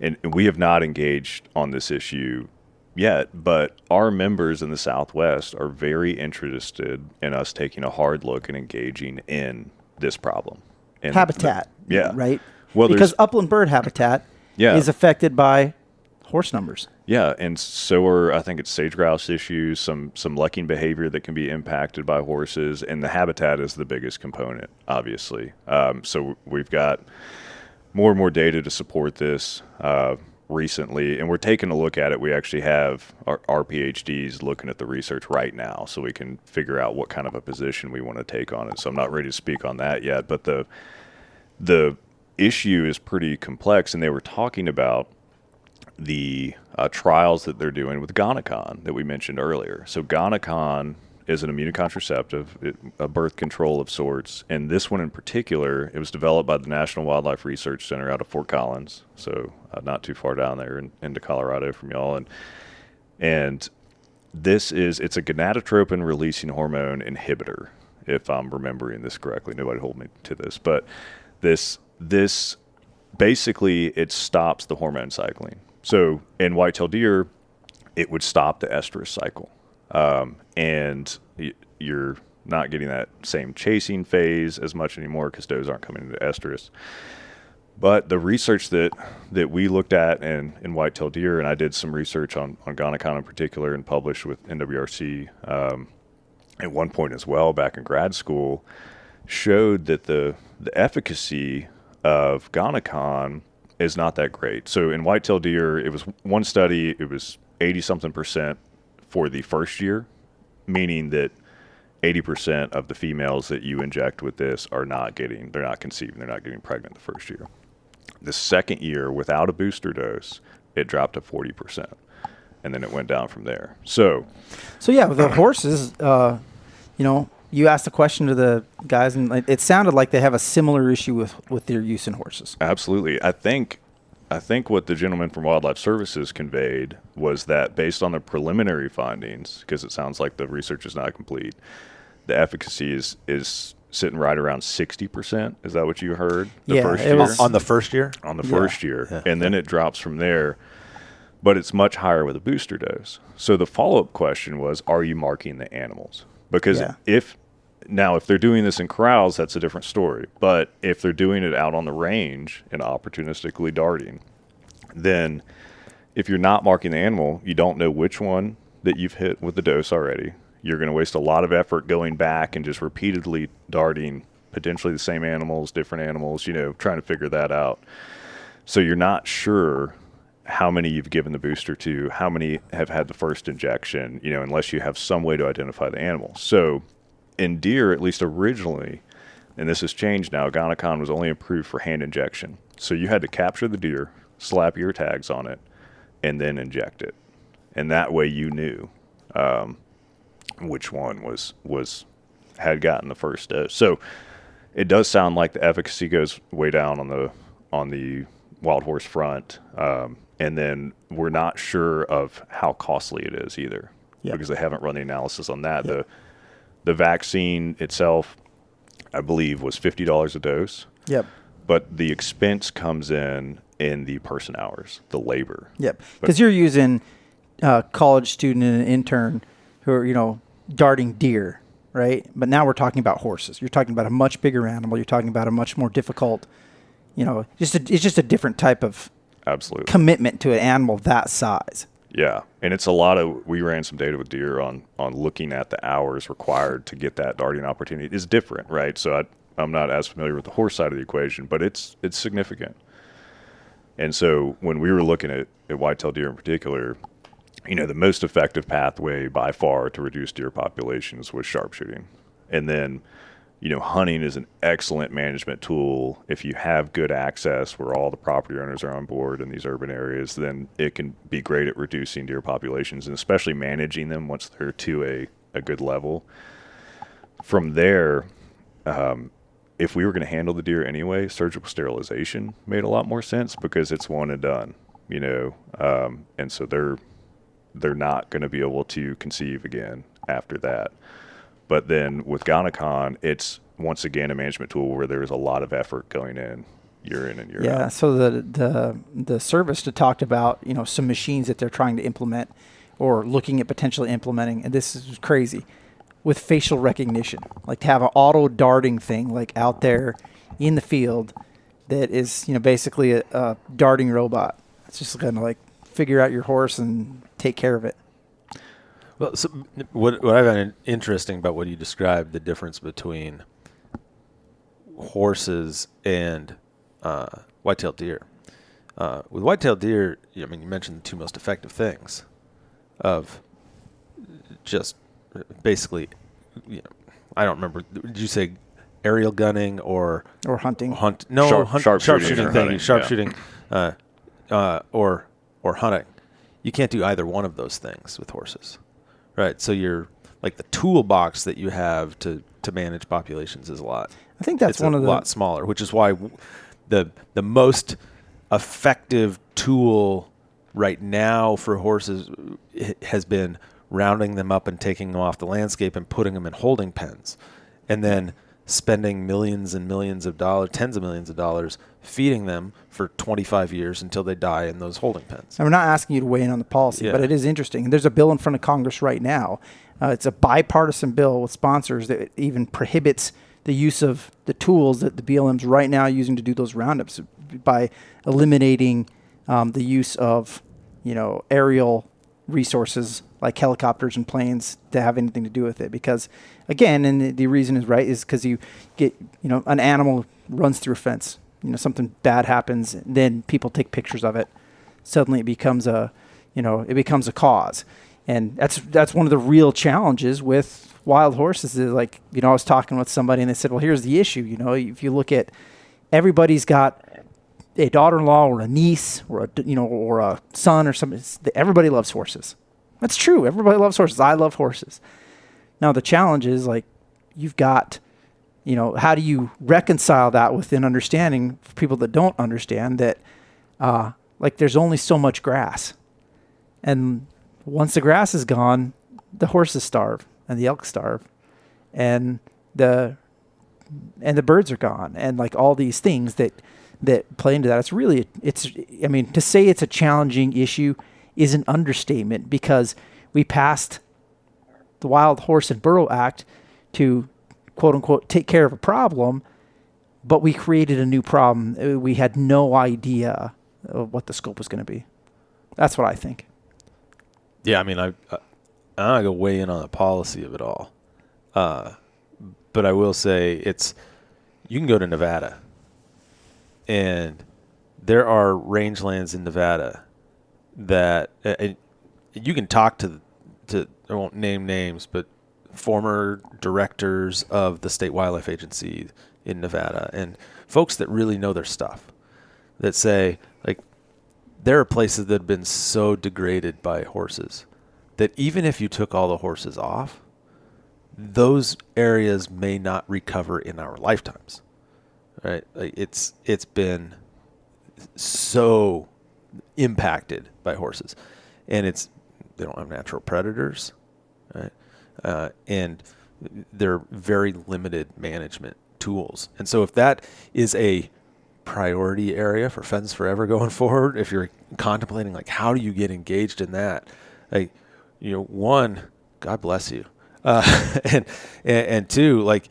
And we have not engaged on this issue yet, but our members in the Southwest are very interested in us taking a hard look and engaging in this problem. And habitat. Yeah. Right? Well, because upland bird habitat is affected by horse numbers. Yeah, and so are, I think it's sage grouse issues, some lucking behavior that can be impacted by horses, and the habitat is the biggest component, obviously. So we've got more and more data to support this recently, and we're taking a look at it. We actually have our PhDs looking at the research right now, so we can figure out what kind of a position we want to take on it. So I'm not ready to speak on that yet, but the issue is pretty complex, and they were talking about the trials that they're doing with Gonacon that we mentioned earlier. So Gonacon is an immunocontraceptive, a birth control of sorts, and this one in particular, it was developed by the National Wildlife Research Center out of Fort Collins, so not too far down there into Colorado from y'all. And it's a gonadotropin releasing hormone inhibitor, if I'm remembering this correctly. Nobody hold me to this, but this basically it stops the hormone cycling. So in whitetail deer, it would stop the estrus cycle. And you're not getting that same chasing phase as much anymore because does aren't coming into estrus. But the research that we looked at in whitetail deer, and I did some research on Gonacon in particular and published with NWRC at one point as well back in grad school, showed that the efficacy of Gonacon is not that great. So in whitetail deer, it was one study, it was 80-something% for the first year, meaning that 80% of the females that you inject with this they're not conceiving, they're not getting pregnant the first year. The second year, without a booster dose, it dropped to 40%, and then it went down from there. So yeah, the horses, you asked the question to the guys, and it sounded like they have a similar issue with their use in horses. Absolutely. I think what the gentleman from Wildlife Services conveyed was that based on the preliminary findings, because it sounds like the research is not complete, the efficacy is sitting right around 60%. Is that what you heard? First year? On the first year? On the first year. Yeah. And then it drops from there. But it's much higher with a booster dose. So the follow-up question was, are you marking the animals? Because if they're doing this in corrals, that's a different story. But if they're doing it out on the range and opportunistically darting, then if you're not marking the animal, you don't know which one that you've hit with the dose already. You're going to waste a lot of effort going back and just repeatedly darting potentially the same animals, different animals, trying to figure that out. So you're not sure how many you've given the booster to, how many have had the first injection, unless you have some way to identify the animal. So in deer, at least originally, and this has changed now, Gonacon was only approved for hand injection. So you had to capture the deer, slap ear tags on it, and then inject it. And that way you knew which one had gotten the first dose. So it does sound like the efficacy goes way down on the wild horse front. And then we're not sure of how costly it is either, because they haven't run the analysis on that. The vaccine itself I believe was $50 a dose. Yep. But the expense comes in the person hours, the labor. Yep. Because you're using college student and an intern who are, darting deer, right? But now we're talking about horses. You're talking about a much bigger animal. You're talking about a much more difficult, it's just a different type of Absolutely commitment to an animal that size. Yeah, and it's we ran some data with deer on looking at the hours required to get that darting opportunity. It's different, right? So I'm not as familiar with the horse side of the equation, but it's significant. And so when we were looking at whitetail deer in particular, the most effective pathway by far to reduce deer populations was sharpshooting. And then, hunting is an excellent management tool. If you have good access where all the property owners are on board in these urban areas, then it can be great at reducing deer populations and especially managing them once they're to a good level. From there, if we were going to handle the deer anyway, surgical sterilization made a lot more sense because it's one and done, and so they're not going to be able to conceive again after that. But then with Gonacon, it's once again a management tool where there's a lot of effort going in year in and year out. Yeah, so the service talked about, some machines that they're trying to implement or looking at potentially implementing, and this is crazy, with facial recognition, like to have an auto darting thing like out there in the field that is, basically a darting robot. It's just going to like figure out your horse and take care of it. Well, so what I find interesting about what you described, the difference between horses and whitetail deer. With whitetail deer, you mentioned the two most effective things of just basically, I don't remember. Did you say aerial gunning or hunting? Sharpshooting. Sharpshooting, or hunting. You can't do either one of those things with horses, right? So you're like the toolbox that you have to manage populations is a lot. I think that's one of the lot smaller, which is why the most effective tool right now for horses has been rounding them up and taking them off the landscape and putting them in holding pens, and then spending millions and millions of dollars, tens of millions of dollars, feeding them for 25 years until they die in those holding pens. And we're not asking you to weigh in on the policy, but it is interesting. There's a bill in front of Congress right now. It's a bipartisan bill with sponsors that even prohibits the use of the tools that the BLM's right now using to do those roundups by eliminating the use of, aerial resources like helicopters and planes to have anything to do with it. Because, again, and the reason is right, is because you get, an animal runs through a fence, something bad happens, then people take pictures of it. Suddenly it becomes a cause. And that's one of the real challenges with wild horses is like, I was talking with somebody and they said, well, here's the issue. If you look at everybody's got a daughter-in-law or a niece or or a son or something. Everybody loves horses. That's true. Everybody loves horses. I love horses. Now the challenge is like you've got, how do you reconcile that with an understanding for people that don't understand that, like there's only so much grass, and once the grass is gone, the horses starve and the elk starve, and the birds are gone, and like all these things that play into that. To say it's a challenging issue is an understatement because we passed the Wild Horse and Burro Act to quote unquote take care of a problem, but we created a new problem. We had no idea of what the scope was going to be. That's what I think. Yeah, I'm not going to weigh in on the policy of it all. But I will say you can go to Nevada and there are rangelands in Nevada that you can talk to I won't name names, but former directors of the State Wildlife Agency in Nevada and folks that really know their stuff that say, like, there are places that have been so degraded by horses that even if you took all the horses off, those areas may not recover in our lifetimes, right? Like it's been so impacted by horses, and they don't have natural predators, right? And they're very limited management tools. And so if that is a priority area for Pheasants Forever going forward, if you're contemplating like how do you get engaged in that, like, one, God bless you, and two, like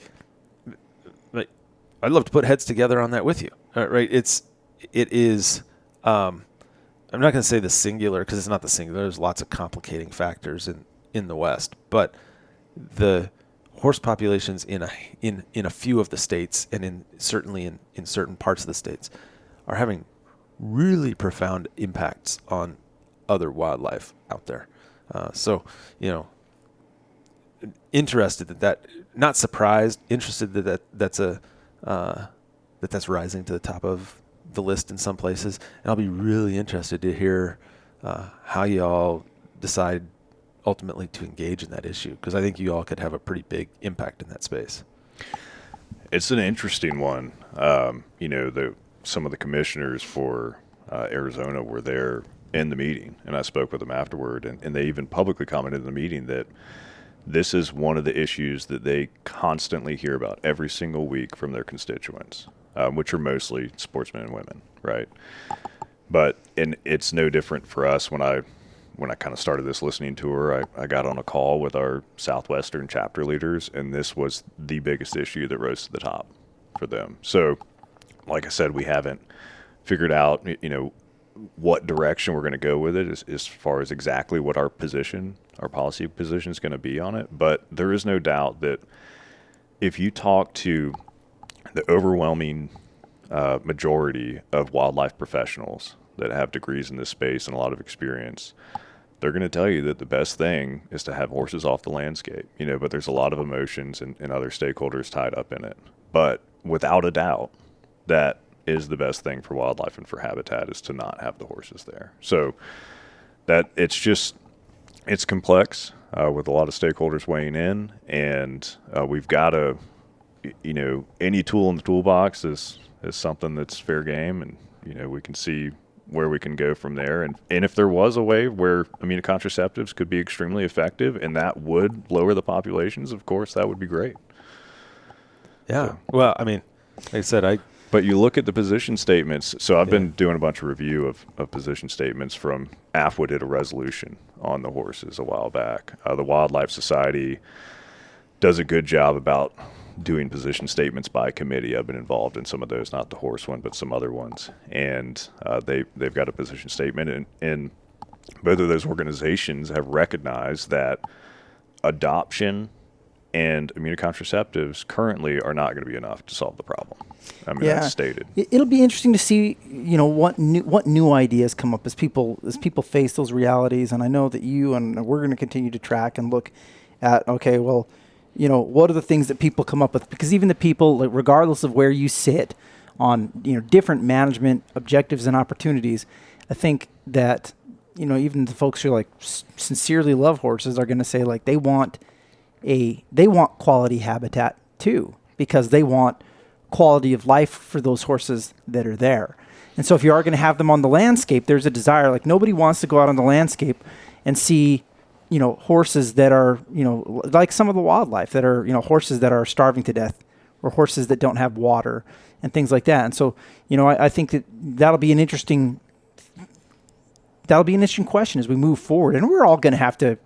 I'd love to put heads together on that with you. Right? It is. I'm not going to say the singular because it's not the singular. There's lots of complicating factors in the West, but the horse populations in a few of the states and certainly in certain parts of the states are having really profound impacts on other wildlife out there. So interested that not surprised, interested that's rising to the top of the list in some places, and I'll be really interested to hear how you all decide ultimately to engage in that issue, because I think you all could have a pretty big impact in that space. It's an interesting one. Some of the commissioners for Arizona were there in the meeting, and I spoke with them afterward, and they even publicly commented in the meeting that this is one of the issues that they constantly hear about every single week from their constituents, which are mostly sportsmen and women, right? And it's no different for us. When I kind of started this listening tour, I got on a call with our Southwestern chapter leaders, and this was the biggest issue that rose to the top for them. So, like I said, we haven't figured out, what direction we're going to go with it as far as exactly what our policy position is going to be on it. But there is no doubt that if you talk to the overwhelming majority of wildlife professionals that have degrees in this space and a lot of experience, they're going to tell you that the best thing is to have horses off the landscape, but there's a lot of emotions and other stakeholders tied up in it. But without a doubt, that is the best thing for wildlife and for habitat, is to not have the horses there. So that it's complex with a lot of stakeholders weighing in, and we've got to, any tool in the toolbox is something that's fair game, and we can see where we can go from there. And if there was a way where immunocontracceptives could be extremely effective and that would lower the populations, of course, that would be great. Yeah. So, well, like I said, but you look at the position statements. So I've been doing a bunch of review of position statements from AFWA did a resolution on the horses a while back. The Wildlife Society does a good job about doing position statements by committee. I've been involved in some of those, not the horse one, but some other ones. And they've got a position statement, and both of those organizations have recognized that adoption and immunocontracceptives currently are not going to be enough to solve the problem. That's stated. It'll be interesting to see, what new ideas come up as people face those realities. And I know that you and we're going to continue to track and look at, okay, well, what are the things that people come up with? Because even the people, like, regardless of where you sit on, different management objectives and opportunities, I think that, even the folks who sincerely love horses are going to say, like, they want quality habitat too, because they want quality of life for those horses that are there. And so if you are going to have them on the landscape, there's a desire, like, nobody wants to go out on the landscape and see, horses that are, like some of the wildlife that are, horses that are starving to death, or horses that don't have water and things like that. And so, I think that'll be an interesting question as we move forward. And we're going to have to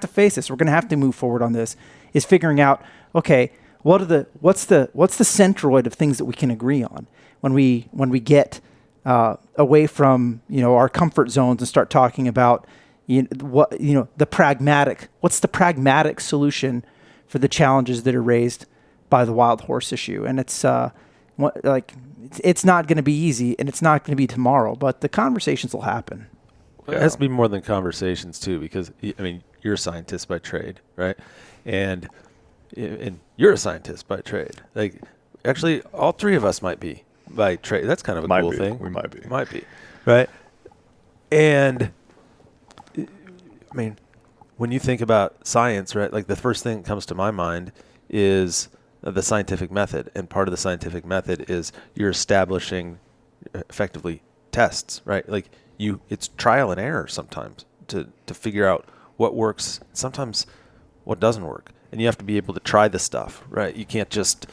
face this. We're going to have to move forward on this, is figuring out, okay, what's the centroid of things that we can agree on when we get away from, our comfort zones and start talking about the pragmatic solution for the challenges that are raised by the wild horse issue. And it's it's not going to be easy, and it's not going to be tomorrow, but the conversations will happen. It has to be more than conversations too, because you're a scientist by trade, right? And you're a scientist by trade. Like, actually, all three of us might be by trade. That's kind of a cool thing. We might be. Might be, right? And when you think about science, right, like the first thing that comes to my mind is the scientific method. And part of the scientific method is you're establishing effectively tests, right? Like it's trial and error sometimes to figure out what works, sometimes what doesn't work. And you have to be able to try the stuff, right? You can't just,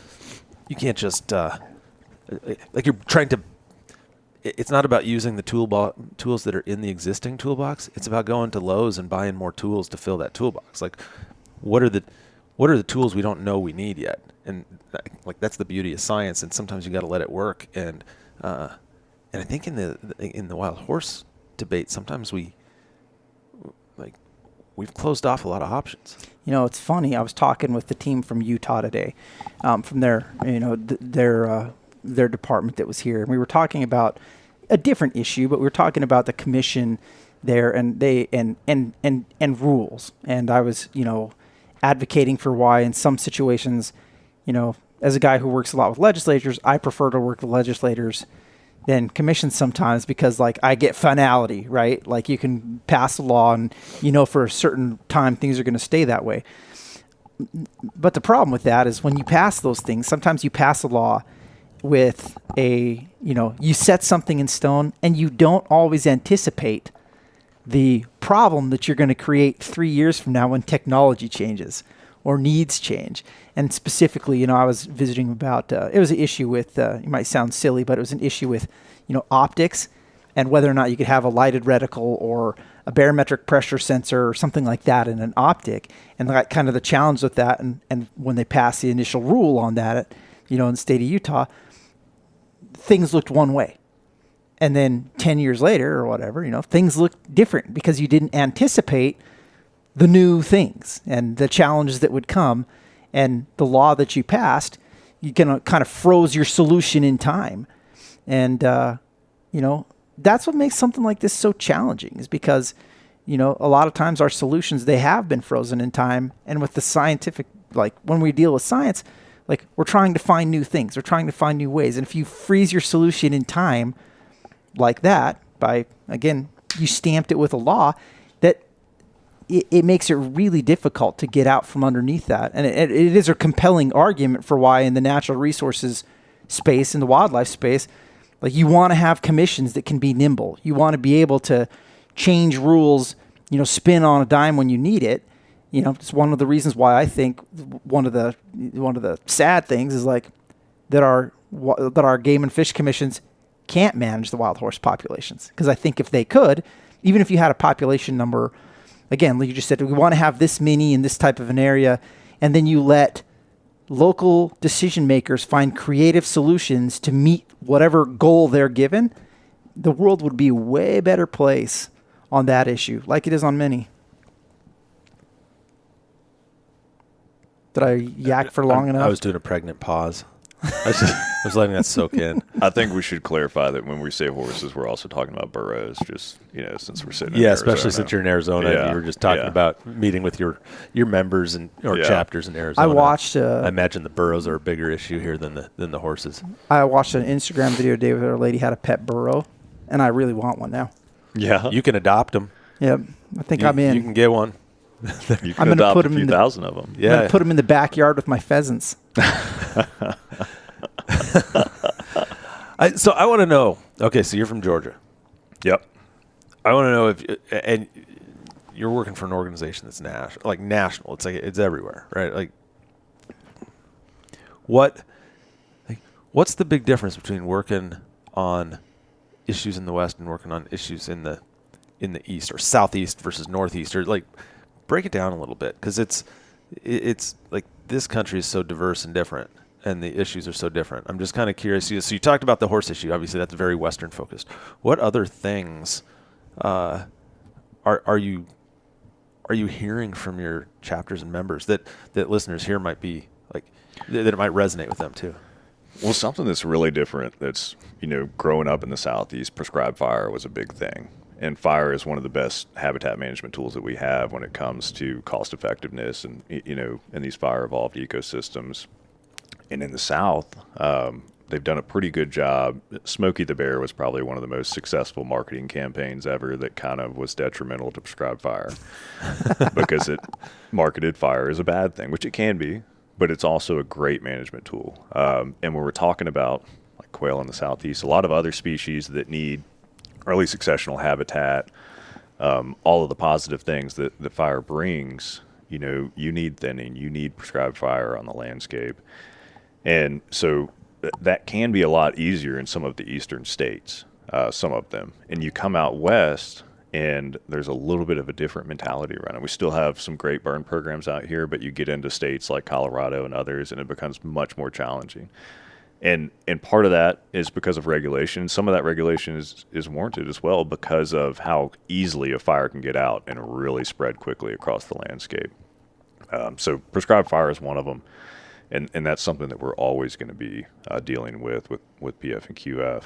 you can't just like you're trying to. It's not about using the tools that are in the existing toolbox. It's about going to Lowe's and buying more tools to fill that toolbox. Like, what are the tools we don't know we need yet? And like that's the beauty of science. And sometimes you got to let it work. And I think in the wild horse debate, sometimes we've closed off a lot of options. You know, it's funny. I was talking with the team from Utah today, from their department that was here, and we were talking about a different issue, but we were talking about the commission there and rules. And I was, advocating for why in some situations, as a guy who works a lot with legislators, I prefer to work with legislators than commissions sometimes because like I get finality, right? Like you can pass a law and for a certain time things are going to stay that way. But the problem with that is when you pass those things, sometimes you pass a law with you set something in stone and you don't always anticipate the problem that you're going to create 3 years from now when technology changes or needs change. And specifically, I was visiting about, it was an issue with, it might sound silly, but it was an issue with, optics and whether or not you could have a lighted reticle or a barometric pressure sensor or something like that in an optic. And that kind of the challenge with that. And when they passed the initial rule on that, in the state of Utah, things looked one way. And then 10 years later or whatever, things looked different because you didn't anticipate the new things and the challenges that would come. And the law that you passed, you kind of froze your solution in time. And, that's what makes something like this so challenging is because, a lot of times our solutions, they have been frozen in time. And with the scientific, like when we deal with science, like we're trying to find new things. We're trying to find new ways. And if you freeze your solution in time like that by, again, you stamped it with a law, that it makes it really difficult to get out from underneath that. And it is a compelling argument for why in the natural resources space, in the wildlife space, like you want to have commissions that can be nimble. You want to be able to change rules, spin on a dime when you need it. It's one of the reasons why I think one of the sad things is like that our game and fish commissions can't manage the wild horse populations. Because I think if they could, even if you had a population number, again, like you just said, we want to have this many in this type of an area, and then you let local decision makers find creative solutions to meet whatever goal they're given, the world would be a way better place on that issue, like it is on many. Did I yak for long enough? I was doing a pregnant pause. I was letting that soak in. I think we should clarify that when we say horses, we're also talking about burros, just, since we're sitting in Arizona. Especially since you're in Arizona. Yeah. You were just talking about meeting with your members or chapters in Arizona. I watched... I imagine the burros are a bigger issue here than the horses. I watched an Instagram video today where a lady had a pet burro, and I really want one now. Yeah. You can adopt them. Yep. I think I'm in. You can get one. You can adopt a few thousand of them. Yeah. I'm going to put them in the backyard with my pheasants. So I want to know. Okay, so you're from Georgia. Yep. I want to know and you're working for an organization that's national. It's like it's everywhere, right? Like, what's the big difference between working on issues in the West and working on issues in the East or Southeast versus Northeast, or like break it down a little bit because it's like this country is so diverse and different. And the issues are so different. I'm just kind of curious. So you talked about the horse issue. Obviously, that's very Western focused. What other things are you hearing from your chapters and members that listeners here might be like that it might resonate with them too? Well, something that's really different. That's growing up in the Southeast, prescribed fire was a big thing, and fire is one of the best habitat management tools that we have when it comes to cost effectiveness and in these fire evolved ecosystems. And in the South, they've done a pretty good job. Smokey the Bear was probably one of the most successful marketing campaigns ever that kind of was detrimental to prescribed fire because it marketed fire as a bad thing, which it can be, but it's also a great management tool. And when we're talking about like quail in the Southeast, a lot of other species that need early successional habitat, all of the positive things that the fire brings, you need thinning, you need prescribed fire on the landscape. And so that can be a lot easier in some of the eastern states, some of them. And you come out west, and there's a little bit of a different mentality around it. We still have some great burn programs out here, but you get into states like Colorado and others, and it becomes much more challenging. And part of that is because of regulation. Some of that regulation is warranted as well because of how easily a fire can get out and really spread quickly across the landscape. So prescribed fire is one of them. And that's something that we're always going to be dealing with PF and QF.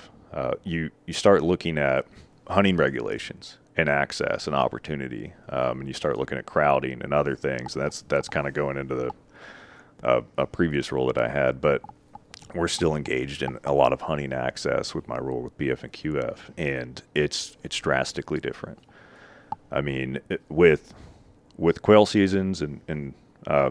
You start looking at hunting regulations and access and opportunity, and you start looking at crowding and other things. And that's kind of going into a previous role that I had, but we're still engaged in a lot of hunting access with my role with PF and QF, and it's drastically different. I mean, with quail seasons and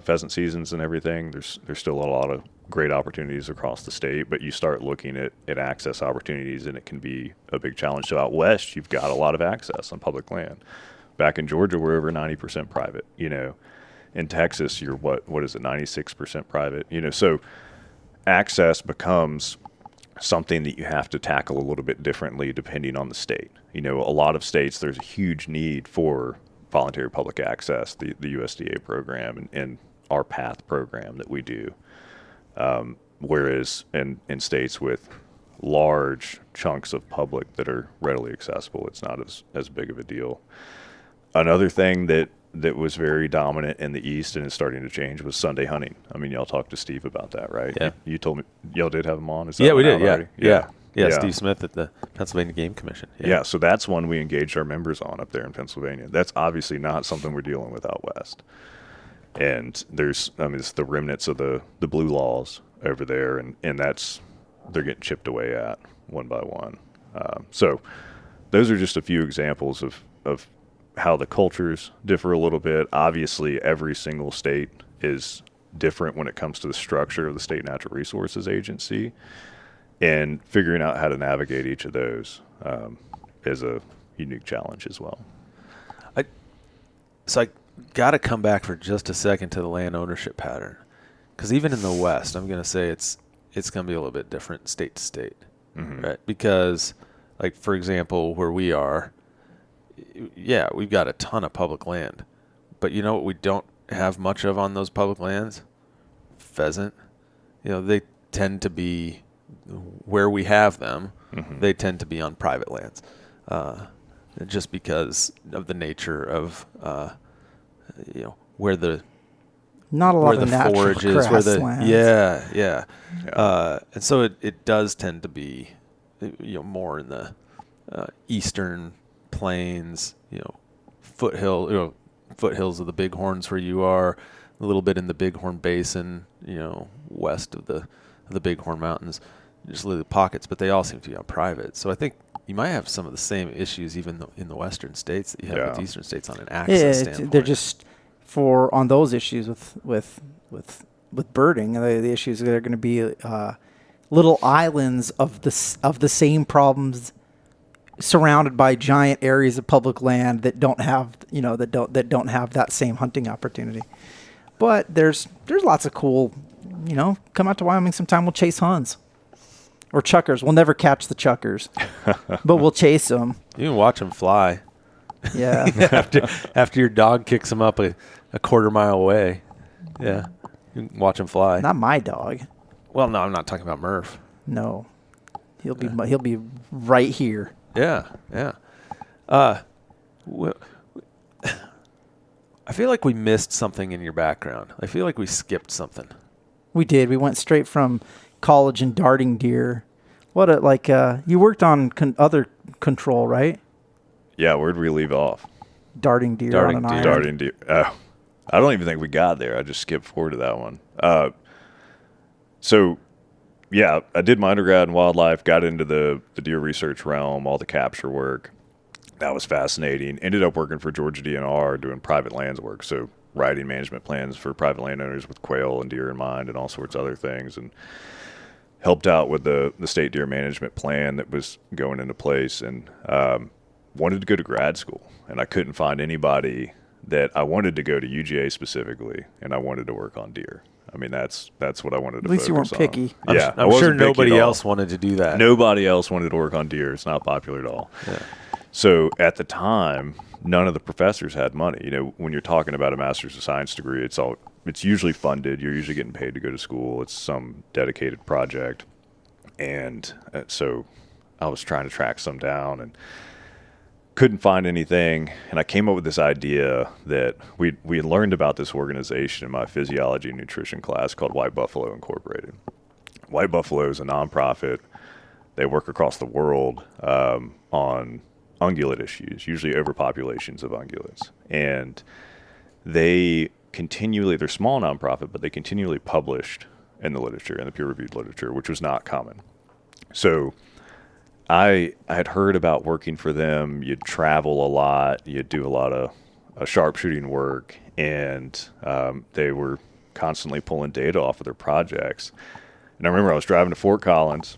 pheasant seasons and everything, there's still a lot of great opportunities across the state, but you start looking at access opportunities, and it can be a big challenge. So out west, you've got a lot of access on public land. Back in Georgia, we're over 90% private. In Texas, you're what is it, 96% private? So access becomes something that you have to tackle a little bit differently depending on the state. A lot of states, there's a huge need for voluntary public access, the USDA program and our PATH program that we do. Whereas in states with large chunks of public that are readily accessible, it's not as big of a deal. Another thing that was very dominant in the East and is starting to change was Sunday hunting. I mean, y'all talked to Steve about that, right? Yeah. You told me y'all did have him on. Is that Yeah, we did. already? Yeah, Steve Smith at the Pennsylvania Game Commission. Yeah, so that's one we engaged our members on up there in Pennsylvania. That's obviously not something we're dealing with out west. And it's the remnants of the blue laws over there, and they're getting chipped away at one by one. So those are just a few examples of how the cultures differ a little bit. Obviously, every single state is different when it comes to the structure of the State Natural Resources Agency, and figuring out how to navigate each of those is a unique challenge as well. So I got to come back for just a second to the land ownership pattern, because even in the West, I'm going to say it's going to be a little bit different state to state, right? Because, like, for example, where we are, yeah, we've got a ton of public land, but you know what we don't have much of on those public lands? Pheasant. They tend to be, where we have them, they tend to be on private lands, just because of the nature of, where the not a lot where of the natural forage is, where the grasslands. yeah. And so it does tend to be, more in the eastern plains, foothills of the Bighorns where you are, a little bit in the Bighorn Basin, west of the Bighorn Mountains, just little pockets, but they all seem to be on private. So I think you might have some of the same issues even in the western states that you have with the eastern states on an access standpoint. They're just on those issues with birding. The issues that are going to be little islands of the same problems, surrounded by giant areas of public land that don't have that don't have that same hunting opportunity. But there's lots of cool, come out to Wyoming sometime. We'll chase huns or chuckers. We'll never catch the chuckers, but we'll chase them. You can watch them fly. Yeah. after your dog kicks them up a quarter mile away. Yeah. You can watch them fly. Not my dog. Well, no, I'm not talking about Murph. No. He'll be right here. Yeah. I feel like we missed something in your background. I feel like we skipped something. We did. We went straight from college and darting deer. You worked on other control, right? Yeah, where'd we leave off? Darting deer on an island. Darting deer. I don't even think we got there. I just skipped forward to that one. So, yeah, I did my undergrad in wildlife, got into the deer research realm, all the capture work. That was fascinating. Ended up working for Georgia DNR doing private lands work, so writing management plans for private landowners with quail and deer in mind and all sorts of other things, and helped out with the state deer management plan that was going into place, and wanted to go to grad school. And I couldn't find anybody that I wanted to go to UGA specifically, and I wanted to work on deer. I mean, that's what I wanted to At least you weren't focus on. picky. I'm I wasn't sure picky at nobody all. else wanted to do that. Nobody else wanted to work on deer. It's not popular at all. Yeah. So at the time, none of the professors had money. You know, when you're talking about a master's of science degree, it's usually funded. You're usually getting paid to go to school. It's some dedicated project. And so I was trying to track some down and couldn't find anything. And I came up with this idea that we had learned about this organization in my physiology and nutrition class called White Buffalo Incorporated. White Buffalo is a nonprofit. They work across the world on ungulate issues, usually overpopulations of ungulates. And they're small nonprofit, but they continually published in the literature, in the peer-reviewed literature, which was not common. So I had heard about working for them. You'd travel a lot. You'd do a lot of sharpshooting work, and they were constantly pulling data off of their projects. And I remember I was driving to Fort Collins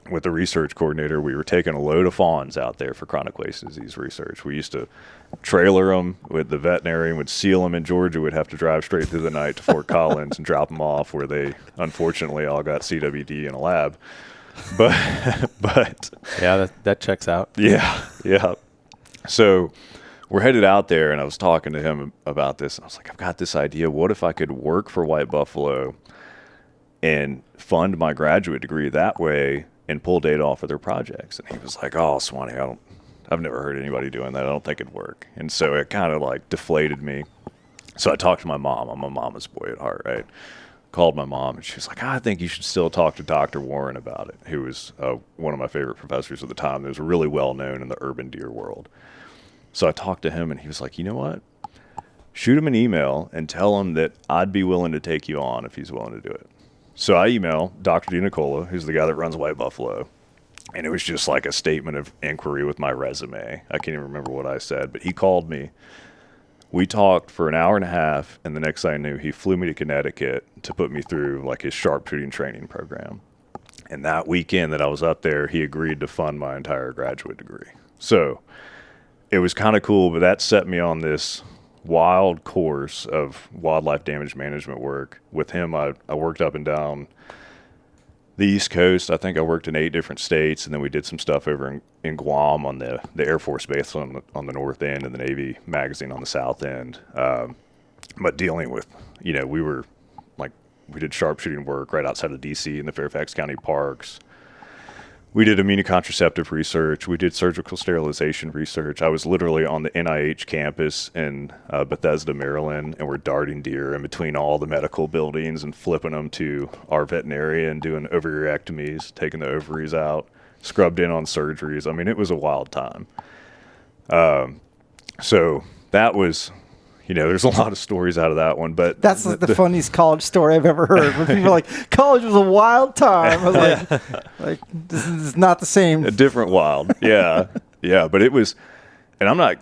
with the research coordinator. We were taking a load of fawns out there for chronic wasted disease research. We used to trailer them with the veterinarian, would seal them in Georgia. We'd have to drive straight through the night to Fort Collins and drop them off, where they unfortunately all got CWD in a lab. But Yeah, that checks out. yeah. So we're headed out there, and I was talking to him about this. I was like, I've got this idea. What if I could work for White Buffalo and fund my graduate degree that way and pull data off of their projects? And he was like, oh, Swanny, I've never heard anybody doing that. I don't think it'd work. And so it kind of like deflated me. So I talked to my mom. I'm a mama's boy at heart, right? Called my mom, and she was like, I think you should still talk to Dr. Warren about it, who was one of my favorite professors at the time. That was really well known in the urban deer world. So I talked to him, and he was like, you know what? Shoot him an email and tell him that I'd be willing to take you on if he's willing to do it. So I email Dr. DiNicola, who's the guy that runs White Buffalo, and it was just like a statement of inquiry with my resume. I can't even remember what I said, but he called me. We talked for an hour and a half, and the next thing I knew, he flew me to Connecticut to put me through like his sharpshooting training program. And that weekend that I was up there, he agreed to fund my entire graduate degree. So it was kind of cool, but that set me on this wild course of wildlife damage management work. With him, I worked up and down the East Coast. I think I worked in 8 different states, and then we did some stuff over in Guam on the Air Force Base on the north end, and the Navy magazine on the south end. But dealing with, we did sharpshooting work right outside of D.C. in the Fairfax County parks. We did immunocontraceptive research. We did surgical sterilization research. I was literally on the NIH campus in Bethesda, Maryland, and we're darting deer in between all the medical buildings and flipping them to our veterinarian, doing ovaryectomies, taking the ovaries out, scrubbed in on surgeries. I mean, it was a wild time. So that was, there's a lot of stories out of that one, but That's like the funniest college story I've ever heard. When people are like, college was a wild time. I was like, this is not the same. a different wild. Yeah. Yeah. But it was, and I'm not,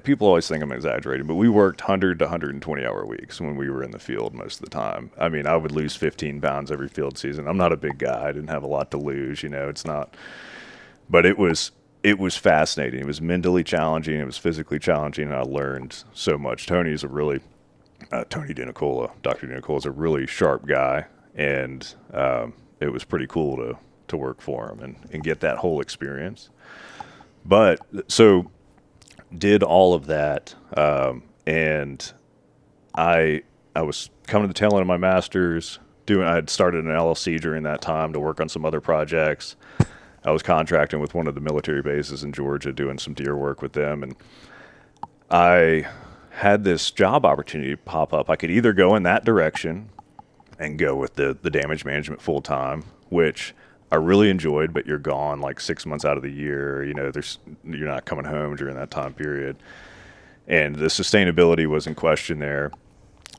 people always think I'm exaggerating, but we worked 100 to 120 hour weeks when we were in the field most of the time. I mean, I would lose 15 pounds every field season. I'm not a big guy. I didn't have a lot to lose, it's not, but it was fascinating. It was mentally challenging. It was physically challenging. And I learned so much. Tony's a really, Tony DiNicola, Dr. DiNicola is a really sharp guy. And it was pretty cool to work for him and get that whole experience. But so did all of that. And I was coming to the tail end of my master's I had started an LLC during that time to work on some other projects. I was contracting with one of the military bases in Georgia, doing some deer work with them. And I had this job opportunity pop up. I could either go in that direction and go with the damage management full time, which I really enjoyed, but you're gone like 6 months out of the year. You're not coming home during that time period. And the sustainability was in question there.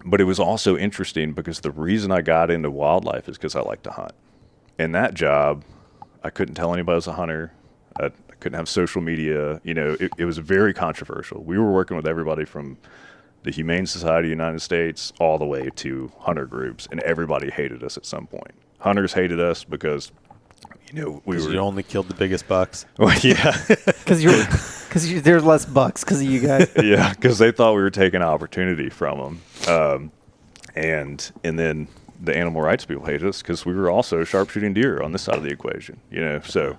But it was also interesting because the reason I got into wildlife is because I like to hunt. And that job, I couldn't tell anybody I was a hunter. I couldn't have social media. It was very controversial. We were working with everybody from the Humane Society of the United States all the way to hunter groups, and everybody hated us at some point. Hunters hated us because, you only killed the biggest bucks. Well, yeah. Because there's less bucks because of you guys. Yeah, because they thought we were taking opportunity from them. And then the animal rights people hated us because we were also sharpshooting deer on this side of the equation, so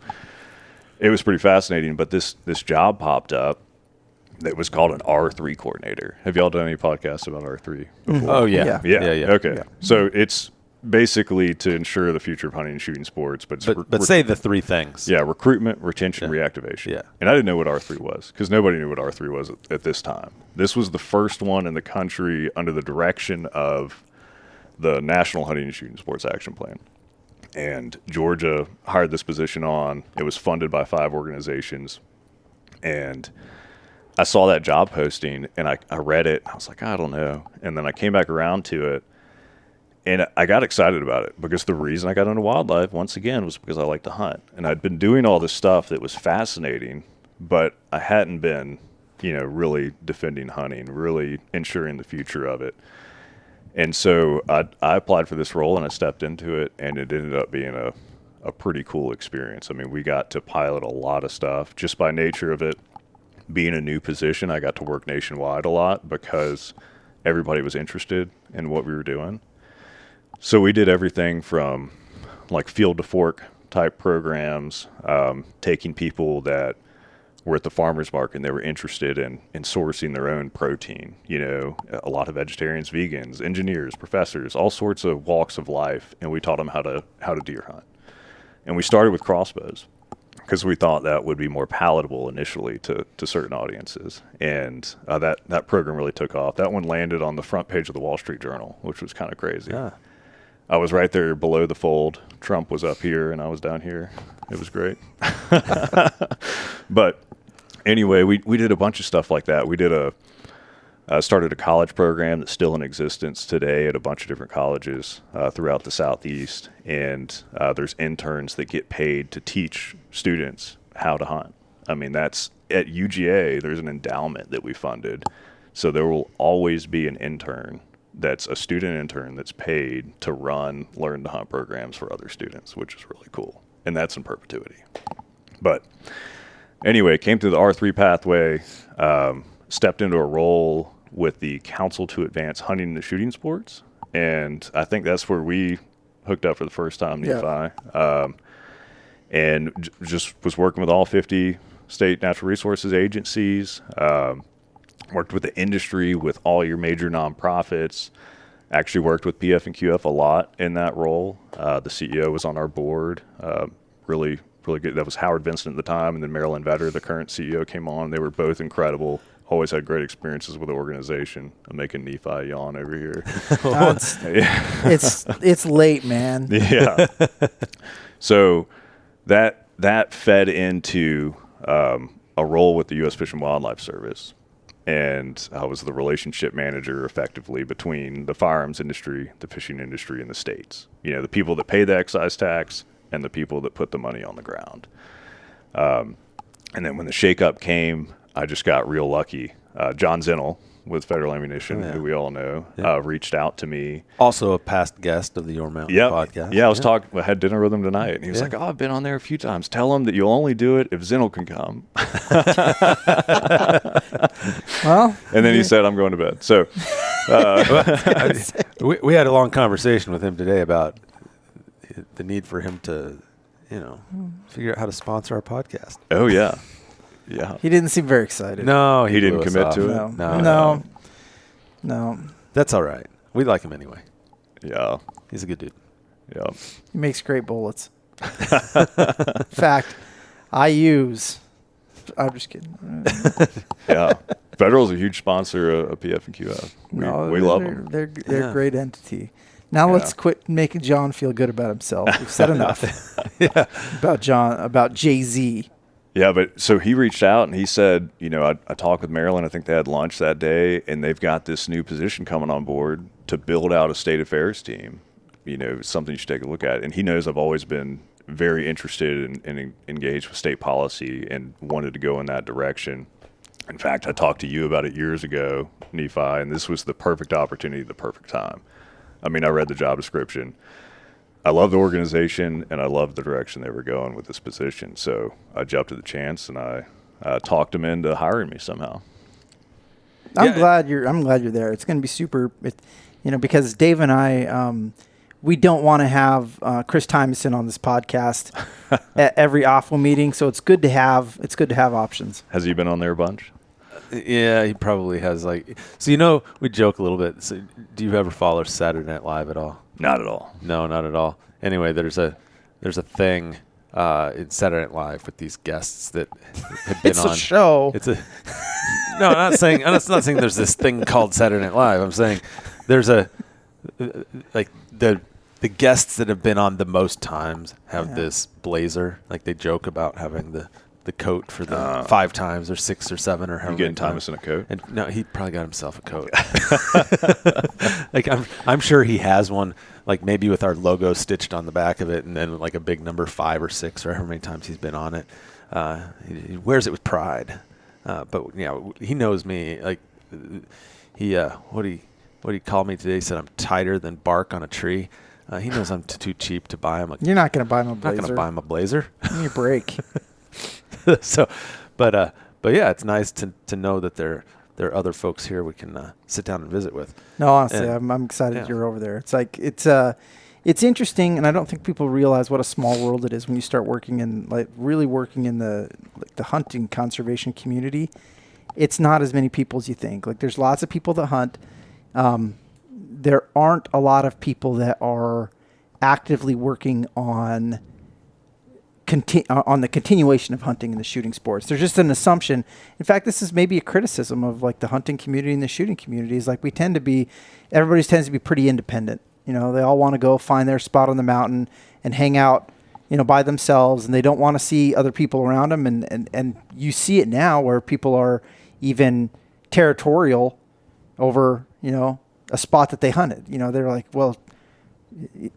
it was pretty fascinating. But this job popped up that was called an R3 coordinator. Have y'all done any podcasts about R3 before? Oh, yeah. Yeah. Okay. Yeah. So it's basically to ensure the future of hunting and shooting sports. But say the three things. Yeah, recruitment, retention, reactivation. Yeah. And I didn't know what R3 was because nobody knew what R3 was at this time. This was the first one in the country under the direction of the National Hunting and Shooting Sports Action Plan. And Georgia hired this position on. It was funded by 5 organizations. And I saw that job posting, and I read it. I was like, I don't know. And then I came back around to it, and I got excited about it because the reason I got into wildlife, once again, was because I like to hunt. And I'd been doing all this stuff that was fascinating, but I hadn't been, really defending hunting, really ensuring the future of it. And so I applied for this role, and I stepped into it, and it ended up being a pretty cool experience. I mean, we got to pilot a lot of stuff just by nature of it. Being a new position, I got to work nationwide a lot because everybody was interested in what we were doing. So we did everything from like field to fork type programs, taking people that were at the farmer's market and they were interested in sourcing their own protein. A lot of vegetarians, vegans, engineers, professors, all sorts of walks of life. And we taught them how to deer hunt. And we started with crossbows, because we thought that would be more palatable initially to certain audiences. And that program really took off. That one landed on the front page of the Wall Street Journal, which was kind of crazy. Yeah. I was right there below the fold. Trump was up here, and I was down here. It was great. But anyway, we did a bunch of stuff like that. We did started a college program that's still in existence today at a bunch of different colleges throughout the Southeast. And there's interns that get paid to teach students how to hunt. I mean, that's at UGA, there's an endowment that we funded. So there will always be an intern that's a student intern that's paid to run learn to hunt programs for other students, which is really cool. And that's in perpetuity. But anyway, came through the R3 pathway, stepped into a role with the Council to Advance Hunting and Shooting Sports. And I think that's where we hooked up for the first time, Nephi. And just was working with all 50 state natural resources agencies, worked with the industry, with all your major nonprofits, actually worked with PF and QF a lot in that role. The CEO was on our board, really good. That was Howard Vincent at the time, and then Marilyn Vetter, the current CEO, came on. They were both incredible. Always had great experiences with the organization. I'm making Nephi yawn over here. It's late, man. Yeah. So that fed into a role with the U.S. Fish and Wildlife Service. And I was the relationship manager effectively between the firearms industry, the fishing industry, and the states. The people that pay the excise tax and the people that put the money on the ground. And then when the shakeup came, I just got real lucky. John Zinnel with Federal Ammunition, who we all know, reached out to me. Also a past guest of the Your Mountain podcast. Yeah, I had dinner with him tonight. And he was like, I've been on there a few times. Tell him that you'll only do it if Zinnel can come. Well. And then he said, I'm going to bed. So we had a long conversation with him today about the need for him to, figure out how to sponsor our podcast. Oh, yeah. Yeah. He didn't seem very excited. No, he didn't commit to it. No. That's all right. We like him anyway. Yeah. He's a good dude. Yeah. He makes great bullets. In fact, I'm just kidding. Yeah. Federal's a huge sponsor of PF and QF. We love them. They're a great entity. Now let's quit making John feel good about himself. We've said enough about Jay-Z. Yeah, but so he reached out and he said, I talked with Maryland. I think they had lunch that day, and they've got this new position coming on board to build out a state affairs team. Something you should take a look at. And he knows I've always been very interested and engaged with state policy and wanted to go in that direction. In fact, I talked to you about it years ago, Nephi, and this was the perfect opportunity, the perfect time. I mean, I read the job description. I love the organization, and I love the direction they were going with this position. So I jumped at the chance, and I talked them into hiring me somehow. I'm glad you're there. It's going to be super. because Dave and I, we don't want to have Chris Tymeson on this podcast at every AWFL meeting. So it's good to have options. Has he been on there a bunch? Yeah, he probably has. So we joke a little bit. So, do you ever follow Saturday Night Live at all? Not at all. No, not at all. Anyway, there's a thing in Saturday Night Live with these guests that have been It's on. a show. It's a no. I'm not saying there's this thing called Saturday Night Live. I'm saying there's the guests that have been on the most times have this blazer. Like they joke about having the coat for the 5 times or 6 or 7 or however. You getting many times. Thomas in a coat? And no, he probably got himself a coat. Like I'm sure he has one, like maybe with our logo stitched on the back of it, and then like a big number 5 or 6 or however many times he's been on it. He wears it with pride. But he knows me. Like he what he called me today? He said I'm tighter than bark on a tree. He knows I'm too cheap to buy him. You're not going to buy him a I'm blazer. not going to buy him a blazer. Give me a break. So, but yeah, it's nice to know that there are other folks here we can sit down and visit with. No, honestly, And- I'm excited yeah. you're over there. It's like it's interesting, and I don't think people realize what a small world it is when you start working in really working in the hunting conservation community. It's not as many people as you think. Like there's lots of people that hunt. There aren't a lot of people that are actively working on the continuation of hunting and the shooting sports. There's just an assumption. In fact, this is maybe a criticism of like the hunting community and the shooting community is like everybody tends to be pretty independent. They all want to go find their spot on the mountain and hang out, by themselves, and they don't want to see other people around them. And you see it now where people are even territorial over, a spot that they hunted. They're like, well,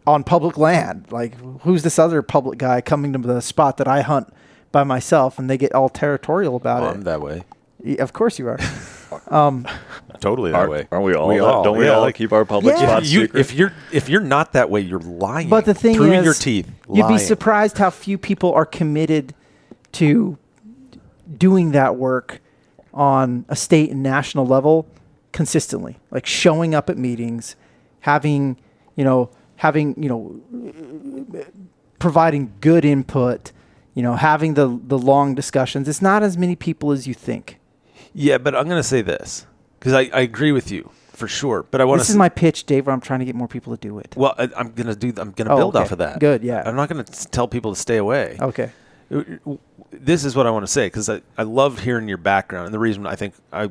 on public land, like who's this other public guy coming to the spot that I hunt by myself? And they get all territorial about it. I'm that way. Of course you are. Totally that way. Aren't we all? We all, don't we yeah, all like- keep our public Yeah. spots secret? If you're not that way, you're lying. But the thing through is, your teeth. you'd be lying. surprised how few people are committed to doing that work on a state and national level consistently, like showing up at meetings, having providing good input, having the long discussions. It's not as many people as you think. Yeah, but I'm going to say this because I agree with you for sure. But I want This is my pitch, Dave, where I'm trying to get more people to do it. Well, I'm going to build off of that. Good, yeah. I'm not going to tell people to stay away. Okay. This is what I want to say because I love hearing your background, and the reason I think I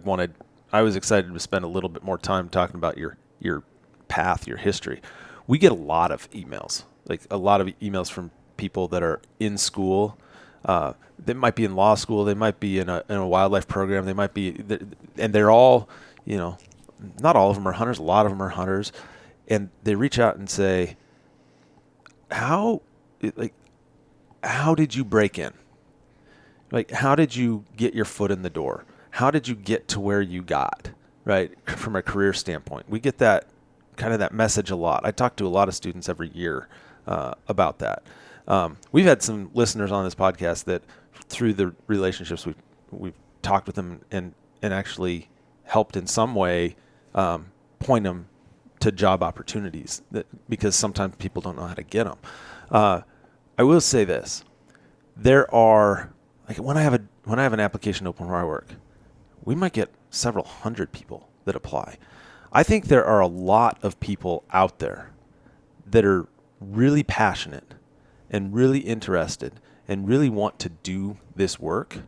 was excited to spend a little bit more time talking about your path, your history. We get a lot of emails, from people that are in school. They might be in law school. They might be in a wildlife program. They might be, and they're all, not all of them are hunters. A lot of them are hunters, and they reach out and say, how did you break in? Like, how did you get your foot in the door? How did you get to where you got, right, from a career standpoint? We get that kind of that message a lot. I talk to a lot of students every year about that. We've had some listeners on this podcast that through the relationships we've talked with them and actually helped in some way point them to job opportunities because sometimes people don't know how to get them. I will say this. There are, like when I have an application open where I work, we might get several hundred people that apply. I think there are a lot of people out there that are really passionate and really interested and really want to do this work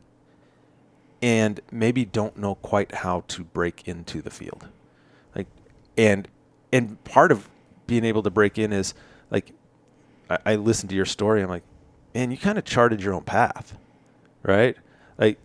and maybe don't know quite how to break into the field. Like, and part of being able to break in is like, I listened to your story. I'm like, man, you kind of charted your own path, right? Like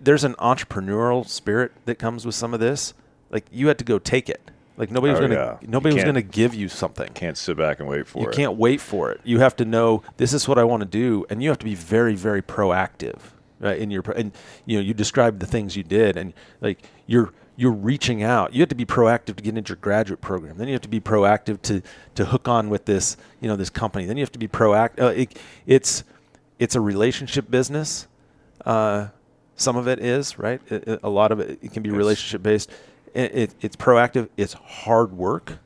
there's an entrepreneurial spirit that comes with some of this. Like you had to go take it. Like nobody was going to give you something. Can't sit back and wait for it. You can't wait for it. You have to know this is what I want to do, and you have to be very, very proactive. Right? You described the things you did, and like you're reaching out. You have to be proactive to get into your graduate program. Then you have to be proactive to hook on with this this company. Then you have to be proactive. It's a relationship business. Some of it is right. A lot of it can be relationship based. It's proactive. It's hard work.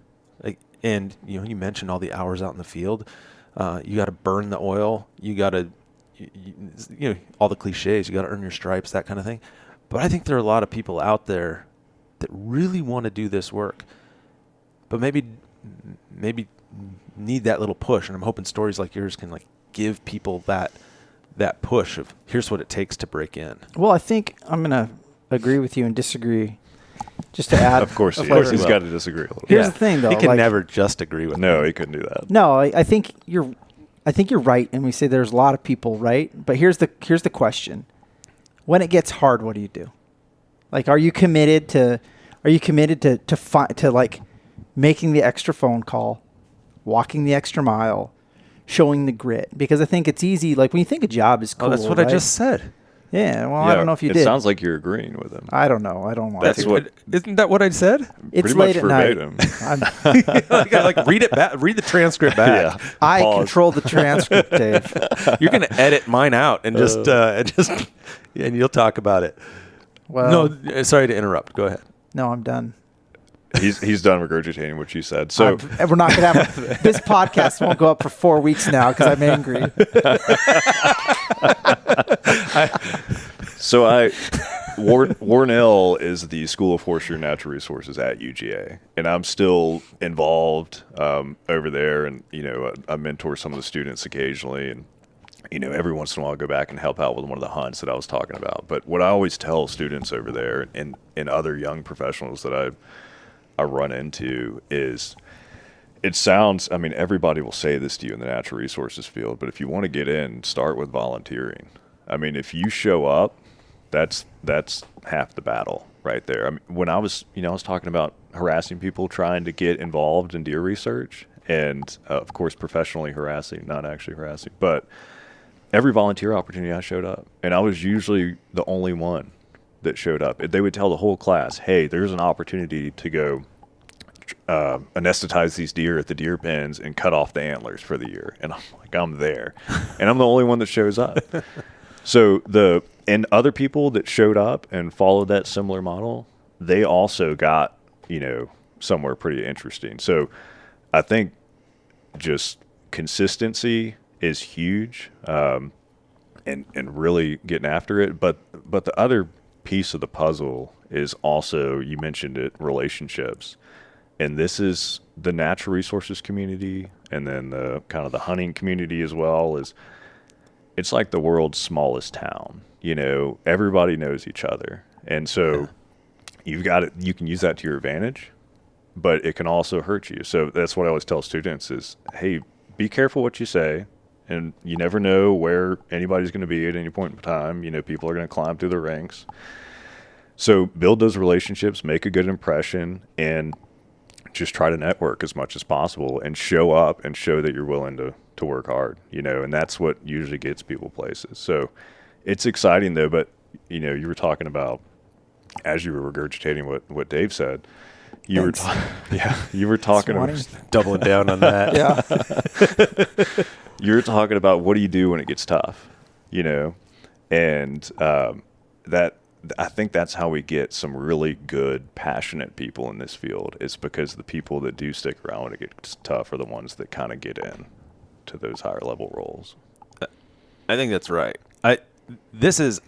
And you mentioned all the hours out in the field. You got to burn the oil. You got to, all the cliches. You got to earn your stripes, that kind of thing. But I think there are a lot of people out there that really want to do this work, but maybe need that little push. And I'm hoping stories like yours can give people that push of here's what it takes to break in. Well, I think I'm going to agree with you and disagree. Just to add, of course he's got to disagree a little bit. Here's the thing, though. He can never just agree with. No, me. he couldn't do that. No, I think you're right, and we say there's a lot of people, right? But here's the question: when it gets hard, what do you do? Are you committed to making the extra phone call, walking the extra mile, showing the grit? Because I think it's easy. When you think a job is cool, that's what right? I just said. Yeah, well, I don't know if you did. It sounds like you're agreeing with him. I don't know. I don't want to. Isn't that what I said? It's pretty late much at verbatim. night. Read it back. Read the transcript back. Yeah. I Pause. control the transcript, Dave. You're going to edit mine out and just and you'll talk about it. Well, no, sorry to interrupt. Go ahead. No, I'm done. He's done regurgitating what you said. So we're not going to have this podcast won't go up for 4 weeks now because I'm angry. So Warnell is the School of Forestry and Natural Resources at UGA, and I'm still involved over there, and I mentor some of the students occasionally, and every once in a while I go back and help out with one of the hunts that I was talking about. But what I always tell students over there and other young professionals that I run into is, it sounds, everybody will say this to you in the natural resources field, but if you want to get in, start with volunteering. If you show up, that's half the battle right there. When I was talking about harassing people trying to get involved in deer research, and of course professionally harassing, not actually harassing, but every volunteer opportunity I showed up, and I was usually the only one that showed up. They would tell the whole class, hey, there's an opportunity to go anesthetize these deer at the deer pens and cut off the antlers for the year. And I'm there. And I'm the only one that shows up. So and other people that showed up and followed that similar model, they also got, somewhere pretty interesting. So I think just consistency is huge, and really getting after it. But the other piece of the puzzle is also, you mentioned it, relationships. And this is the natural resources community, and then the kind of the hunting community as well. It's like the world's smallest town. Everybody knows each other, and so you can use that to your advantage, but it can also hurt you. So that's what I always tell students is, hey, be careful what you say, and you never know where anybody's going to be at any point in time. People are going to climb through the ranks. So build those relationships, make a good impression, and just try to network as much as possible and show up and show that you're willing to work hard, and that's what usually gets people places. So it's exciting though, but you were talking about, as you were regurgitating what Dave said, you were talking about doubling down on that. Yeah. You're talking about what do you do when it gets tough, and that I think that's how we get some really good, passionate people in this field. It's because the people that do stick around when it gets tough are the ones that kind of get in to those higher level roles. I think that's right. This is,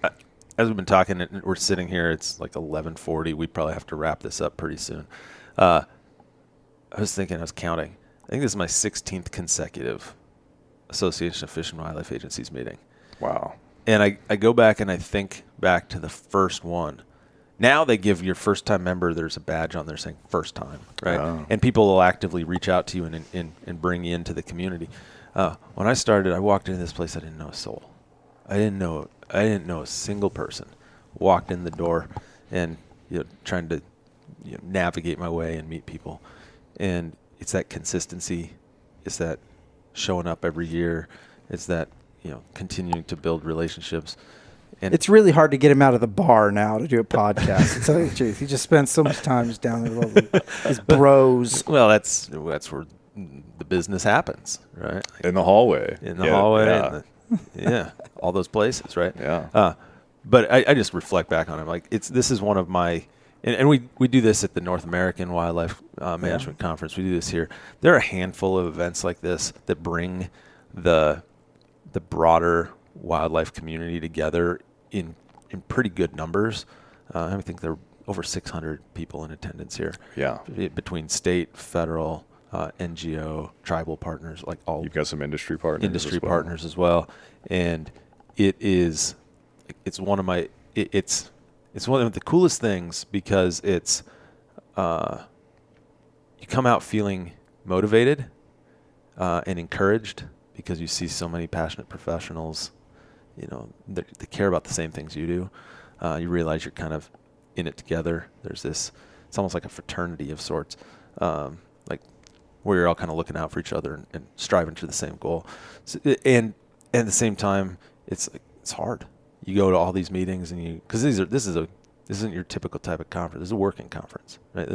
as we've been talking, and we're sitting here, it's like 11:40. We probably have to wrap this up pretty soon. I was counting. I think this is my 16th consecutive Association of Fish and Wildlife Agencies meeting. Wow. And I go back and I think back to the first one. Now they give your first-time member, there's a badge on there saying first time, right? Oh. And people will actively reach out to you and bring you into the community. When I started, I walked into this place, I didn't know a soul. I didn't know a single person. Walked in the door and trying to navigate my way and meet people. And it's that consistency. It's that showing up every year. It's that continuing to build relationships. And it's really hard to get him out of the bar now to do a podcast. To tell you the truth, he just spends so much time just down there with his bros. Well, that's where the business happens, right? In the hallway. In the hallway. Yeah. All those places, right? Yeah. But I just reflect back on it. This is one of my and we do this at the North American Wildlife Management Conference. We do this here. There are a handful of events like this that bring the broader wildlife community together in pretty good numbers. I think there are over 600 people in attendance here. Yeah. Between state, federal, NGO, tribal partners, like all. You've got some industry partners. Partners as well, and it's one of the coolest things because it's you come out feeling motivated and encouraged because you see so many passionate professionals, that care about the same things you do. You realize you're kind of in it together. There's this, it's almost like a fraternity of sorts, like where you're all kind of looking out for each other and striving to the same goal. So, and at the same time, it's hard. You go to all these meetings because this isn't your typical type of conference. This is a working conference, right?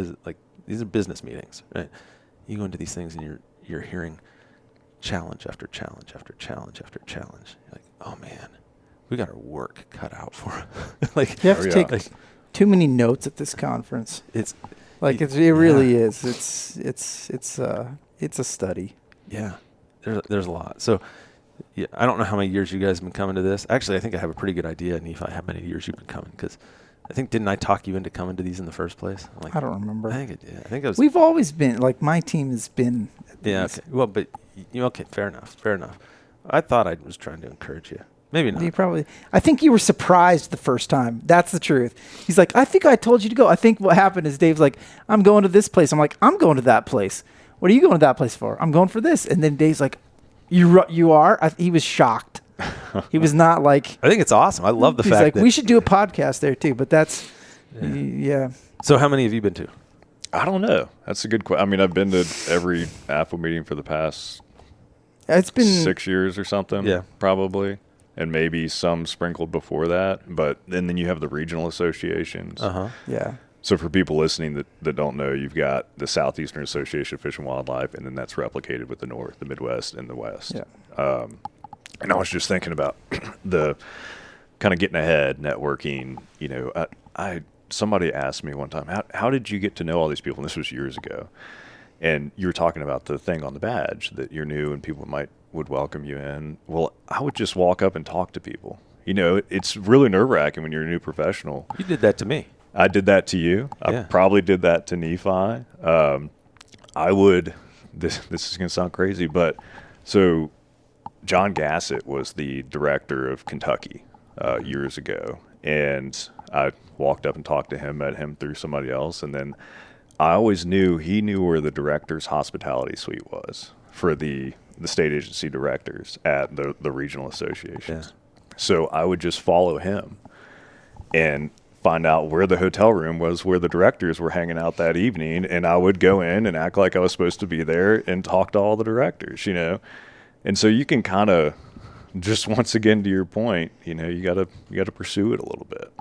These are business meetings, right? You go into these things and you're hearing challenge after challenge after challenge after challenge. You're like, oh man, we got our work cut out for us. You have to take too many notes at this conference. It really is. It's a study. Yeah, there's a lot. So, yeah, I don't know how many years you guys have been coming to this. Actually, I think I have a pretty good idea, Nephi, how many years you've been coming, because didn't I talk you into coming to these in the first place? I don't remember. I think it did. I think it was. We've always been, my team has been. Yeah. Okay. Well, but okay. Fair enough. I thought I was trying to encourage you. Maybe not. I think you were surprised the first time. That's the truth. He's like, I think I told you to go. I think what happened is Dave's like, I'm going to this place. I'm like, I'm going to that place. What are you going to that place for? I'm going for this. And then Dave's like, you are? He was shocked. He was not like. I think it's awesome. I love the fact that. We should do a podcast there too, but that's, yeah. So how many have you been to? I don't know. That's a good question. I mean, I've been to every AFWA meeting for the past it's been 6 years or something. Yeah. Probably. And maybe some sprinkled before that. And then you have the regional associations. Uh-huh. Yeah. So for people listening that don't know, you've got the Southeastern Association of Fish and Wildlife, and then that's replicated with the North, the Midwest, and the West. Yeah. And I was just thinking about the kind of getting ahead, networking. Somebody asked me one time, how did you get to know all these people? And this was years ago. And you were talking about the thing on the badge that you're new and people would welcome you in. Well, I would just walk up and talk to people. It's really nerve-wracking when you're a new professional. You did that to me. I did that to you. Yeah. I probably did that to Nephi. This is going to sound crazy, but so John Gassett was the director of Kentucky years ago, and I walked up and talked to him, met him through somebody else, and then I always knew he knew where the director's hospitality suite was for the state agency directors at the regional associations. Yeah. So I would just follow him and find out where the hotel room was where the directors were hanging out that evening, and I would go in and act like I was supposed to be there and talk to all the directors, And so you can kind of, just once again to your point, you gotta pursue it a little bit.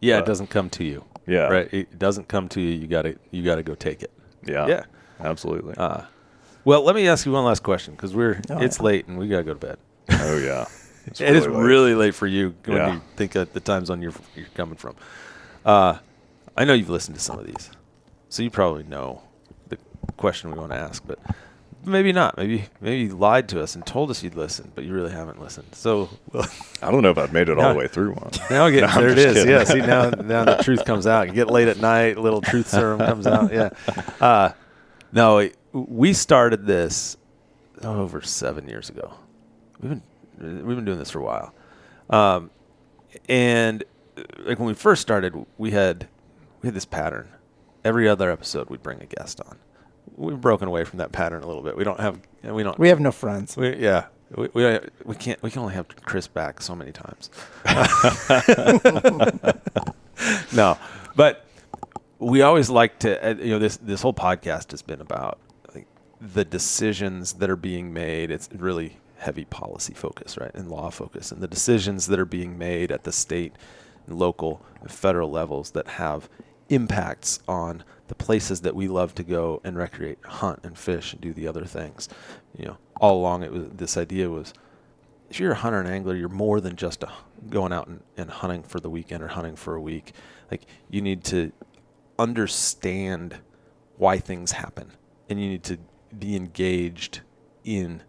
Yeah, it doesn't come to you. Yeah, right. It doesn't come to you. You gotta go take it. Yeah, absolutely. Well, let me ask you one last question because it's late and we gotta go to bed. Oh yeah, it is really late for you when you think of the time zone you're coming from. I know you've listened to some of these, so you probably know the question we want to ask, but maybe not. Maybe you lied to us and told us you'd listen, but you really haven't listened. So I don't know if I've made it all the way through one. Now there it is. Kidding. Yeah. See, now the truth comes out. You get late at night, a little truth serum comes out. Yeah. No, we started this over 7 years ago. We've been doing this for a while, and like when we first started, we had this pattern. Every other episode, we'd bring a guest on. We've broken away from that pattern a little bit. We have no friends. We can only have Chris back so many times. No, but we always like to. This whole podcast has been about the decisions that are being made. It's really heavy policy focus, right, and law focus, and the decisions that are being made at the state, and local, and federal levels that have impacts on the places that we love to go and recreate, hunt and fish and do the other things. All along this idea was, if you're a hunter and angler, you're more than just going out and hunting for the weekend or hunting for a week. Like, you need to understand why things happen, and you need to be engaged in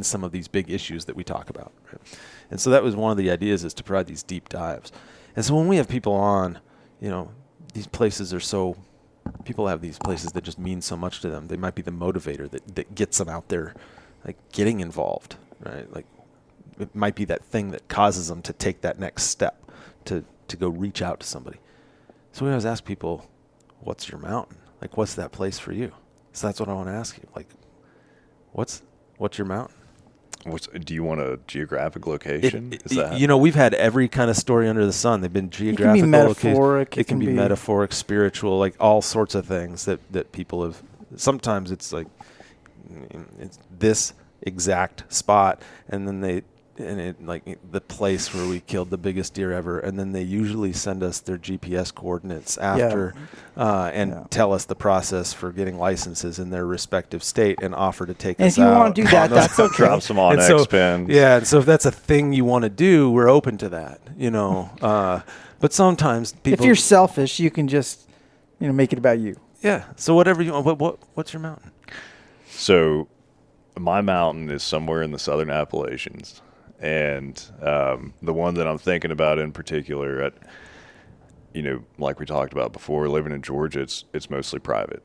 some of these big issues that we talk about. Right? And so that was one of the ideas, is to provide these deep dives. And so when we have people on, these places are so, people have these places that just mean so much to them. They might be the motivator that gets them out there, like getting involved, right? Like it might be that thing that causes them to take that next step to go reach out to somebody. So we always ask people, what's your mountain? Like, what's that place for you? So that's what I want to ask you. Like, what's your mountain? Do you want a geographic location? We've had every kind of story under the sun. They've been geographical. It can be metaphoric. It can be metaphoric, spiritual, like all sorts of things that people have. Sometimes it's like it's this exact spot, and then like the place where we killed the biggest deer ever, and then they usually send us their GPS coordinates after and tell us the process for getting licenses in their respective state and offer to take us out. If you want to do that, that's okay. Drop some on X-Pens. Yeah, and so if that's a thing you want to do, we're open to that, But sometimes people... If you're selfish, you can just, make it about you. Yeah, so whatever you want. What's your mountain? So my mountain is somewhere in the southern Appalachians. And the one that I'm thinking about in particular, like we talked about before, living in Georgia, it's mostly private.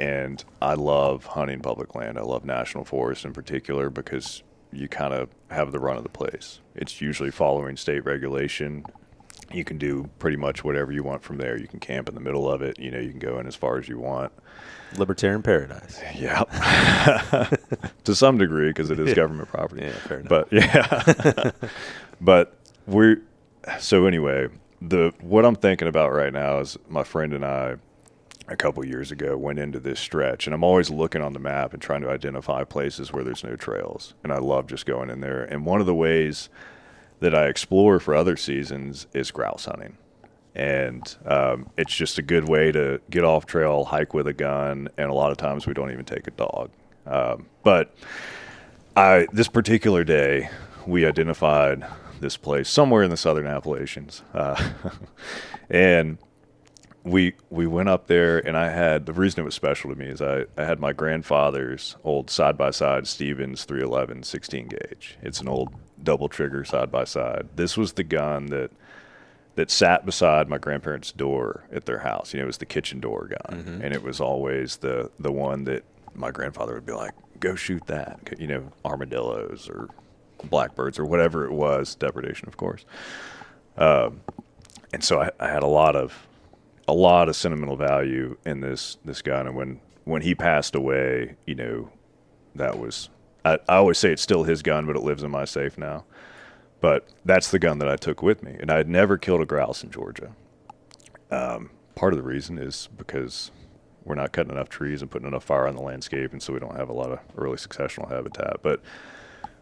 And I love hunting public land. I love national forests in particular because you kind of have the run of the place. It's usually following state regulation. You can do pretty much whatever you want from there. You can camp in the middle of it. You can go in as far as you want. Libertarian paradise. Yeah. To some degree, because it is government property. Yeah, fair enough. But so anyway, what I'm thinking about right now is my friend and I, a couple years ago, went into this stretch, and I'm always looking on the map and trying to identify places where there's no trails. And I love just going in there. And one of the ways that I explore for other seasons is grouse hunting. And it's just a good way to get off trail, hike with a gun, and a lot of times we don't even take a dog. But this particular day, we identified this place somewhere in the southern Appalachians. And we went up there, and the reason it was special to me is I had my grandfather's old side-by-side Stevens 311 16 gauge. It's an old double trigger side-by-side. This was the gun that sat beside my grandparents' door at their house. It was the kitchen door gun. Mm-hmm. And it was always the one that my grandfather would be like, go shoot that, armadillos or blackbirds or whatever it was, depredation, of course. And so I had a lot of sentimental value in this gun. And when he passed away, that was, I always say it's still his gun, but it lives in my safe now. But that's the gun that I took with me. And I had never killed a grouse in Georgia. Part of the reason is because we're not cutting enough trees and putting enough fire on the landscape, and so we don't have a lot of early successional habitat. But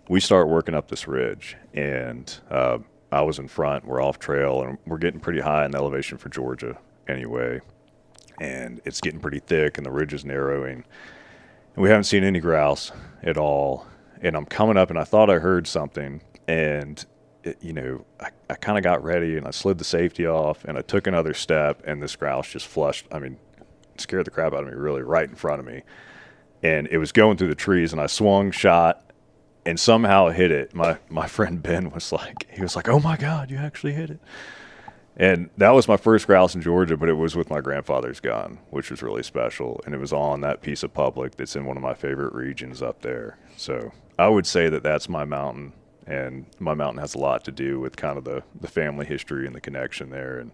we start working up this ridge, and I was in front. We're off trail, and we're getting pretty high in the elevation for Georgia anyway. And it's getting pretty thick, and the ridge is narrowing. And we haven't seen any grouse at all. And I'm coming up, and I thought I heard something. And, I kind of got ready, and I slid the safety off, and I took another step, and this grouse just scared the crap out of me, really, right in front of me. And it was going through the trees, and I swung, shot, and somehow hit it. My friend Ben was like, oh, my God, you actually hit it. And that was my first grouse in Georgia, but it was with my grandfather's gun, which was really special. And it was on that piece of public that's in one of my favorite regions up there. So I would say that that's my mountain. And my mountain has a lot to do with kind of the family history and the connection there and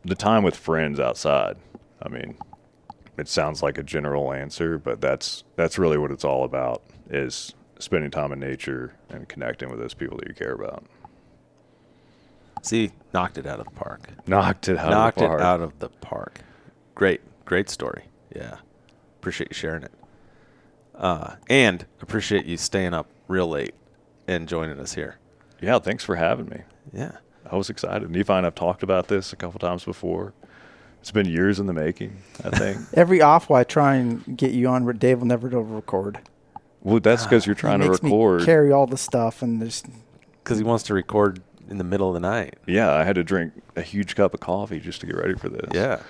the time with friends outside. It sounds like a general answer, but that's really what it's all about, is spending time in nature and connecting with those people that you care about. See, knocked it out of the park. Knocked it out of the park. Great story. Yeah. Appreciate you sharing it. And appreciate you staying up real late and joining us here. Yeah, thanks for having me. Yeah. I was excited. Nephi and I've talked about this a couple times before. It's been years in the making, I think. Every off I try and get you on, but Dave will never record. Well, that's because you're trying to record. Me carry all the stuff and just... Because he wants to record in the middle of the night. Yeah, I had to drink a huge cup of coffee just to get ready for this. Yeah.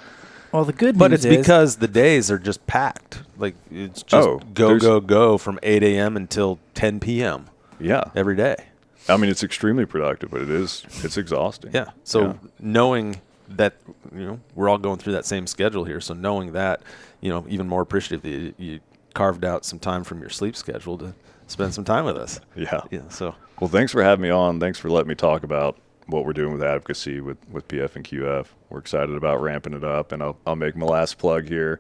Well, the good news But it's is because the days are just packed. Like, it's just go from 8 a.m. until 10 p.m. Yeah. every day. I mean, it's extremely productive, but it's exhausting. Yeah. So knowing that, we're all going through that same schedule here. So knowing that, even more appreciative that you carved out some time from your sleep schedule to spend some time with us. Yeah. So, well, thanks for having me on. Thanks for letting me talk about what we're doing with advocacy with PF and QF. We're excited about ramping it up, and I'll make my last plug here.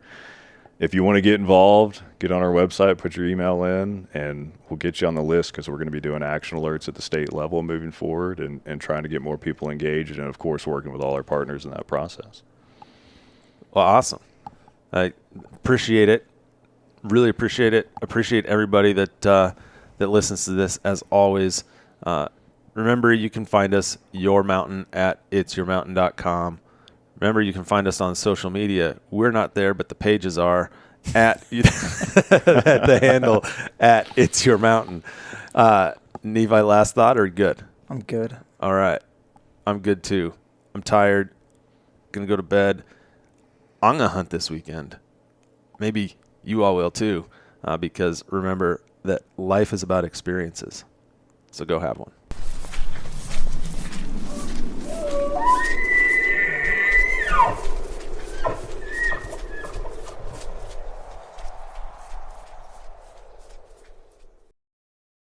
If you want to get involved, get on our website, put your email in, and we'll get you on the list because we're going to be doing action alerts at the state level moving forward and trying to get more people engaged and, of course, working with all our partners in that process. well, awesome. I appreciate it. Really appreciate it. Appreciate everybody that listens to this, as always. Remember, you can find us, Your Mountain, at itsyourmountain.com. Remember, you can find us on social media. We're not there, but the pages are at the handle at It's Your Mountain. Nevi, last thought or good? I'm good. All right. I'm good too. I'm tired. Going to go to bed. I'm going to hunt this weekend. Maybe you all will too, because remember that life is about experiences. So go have one.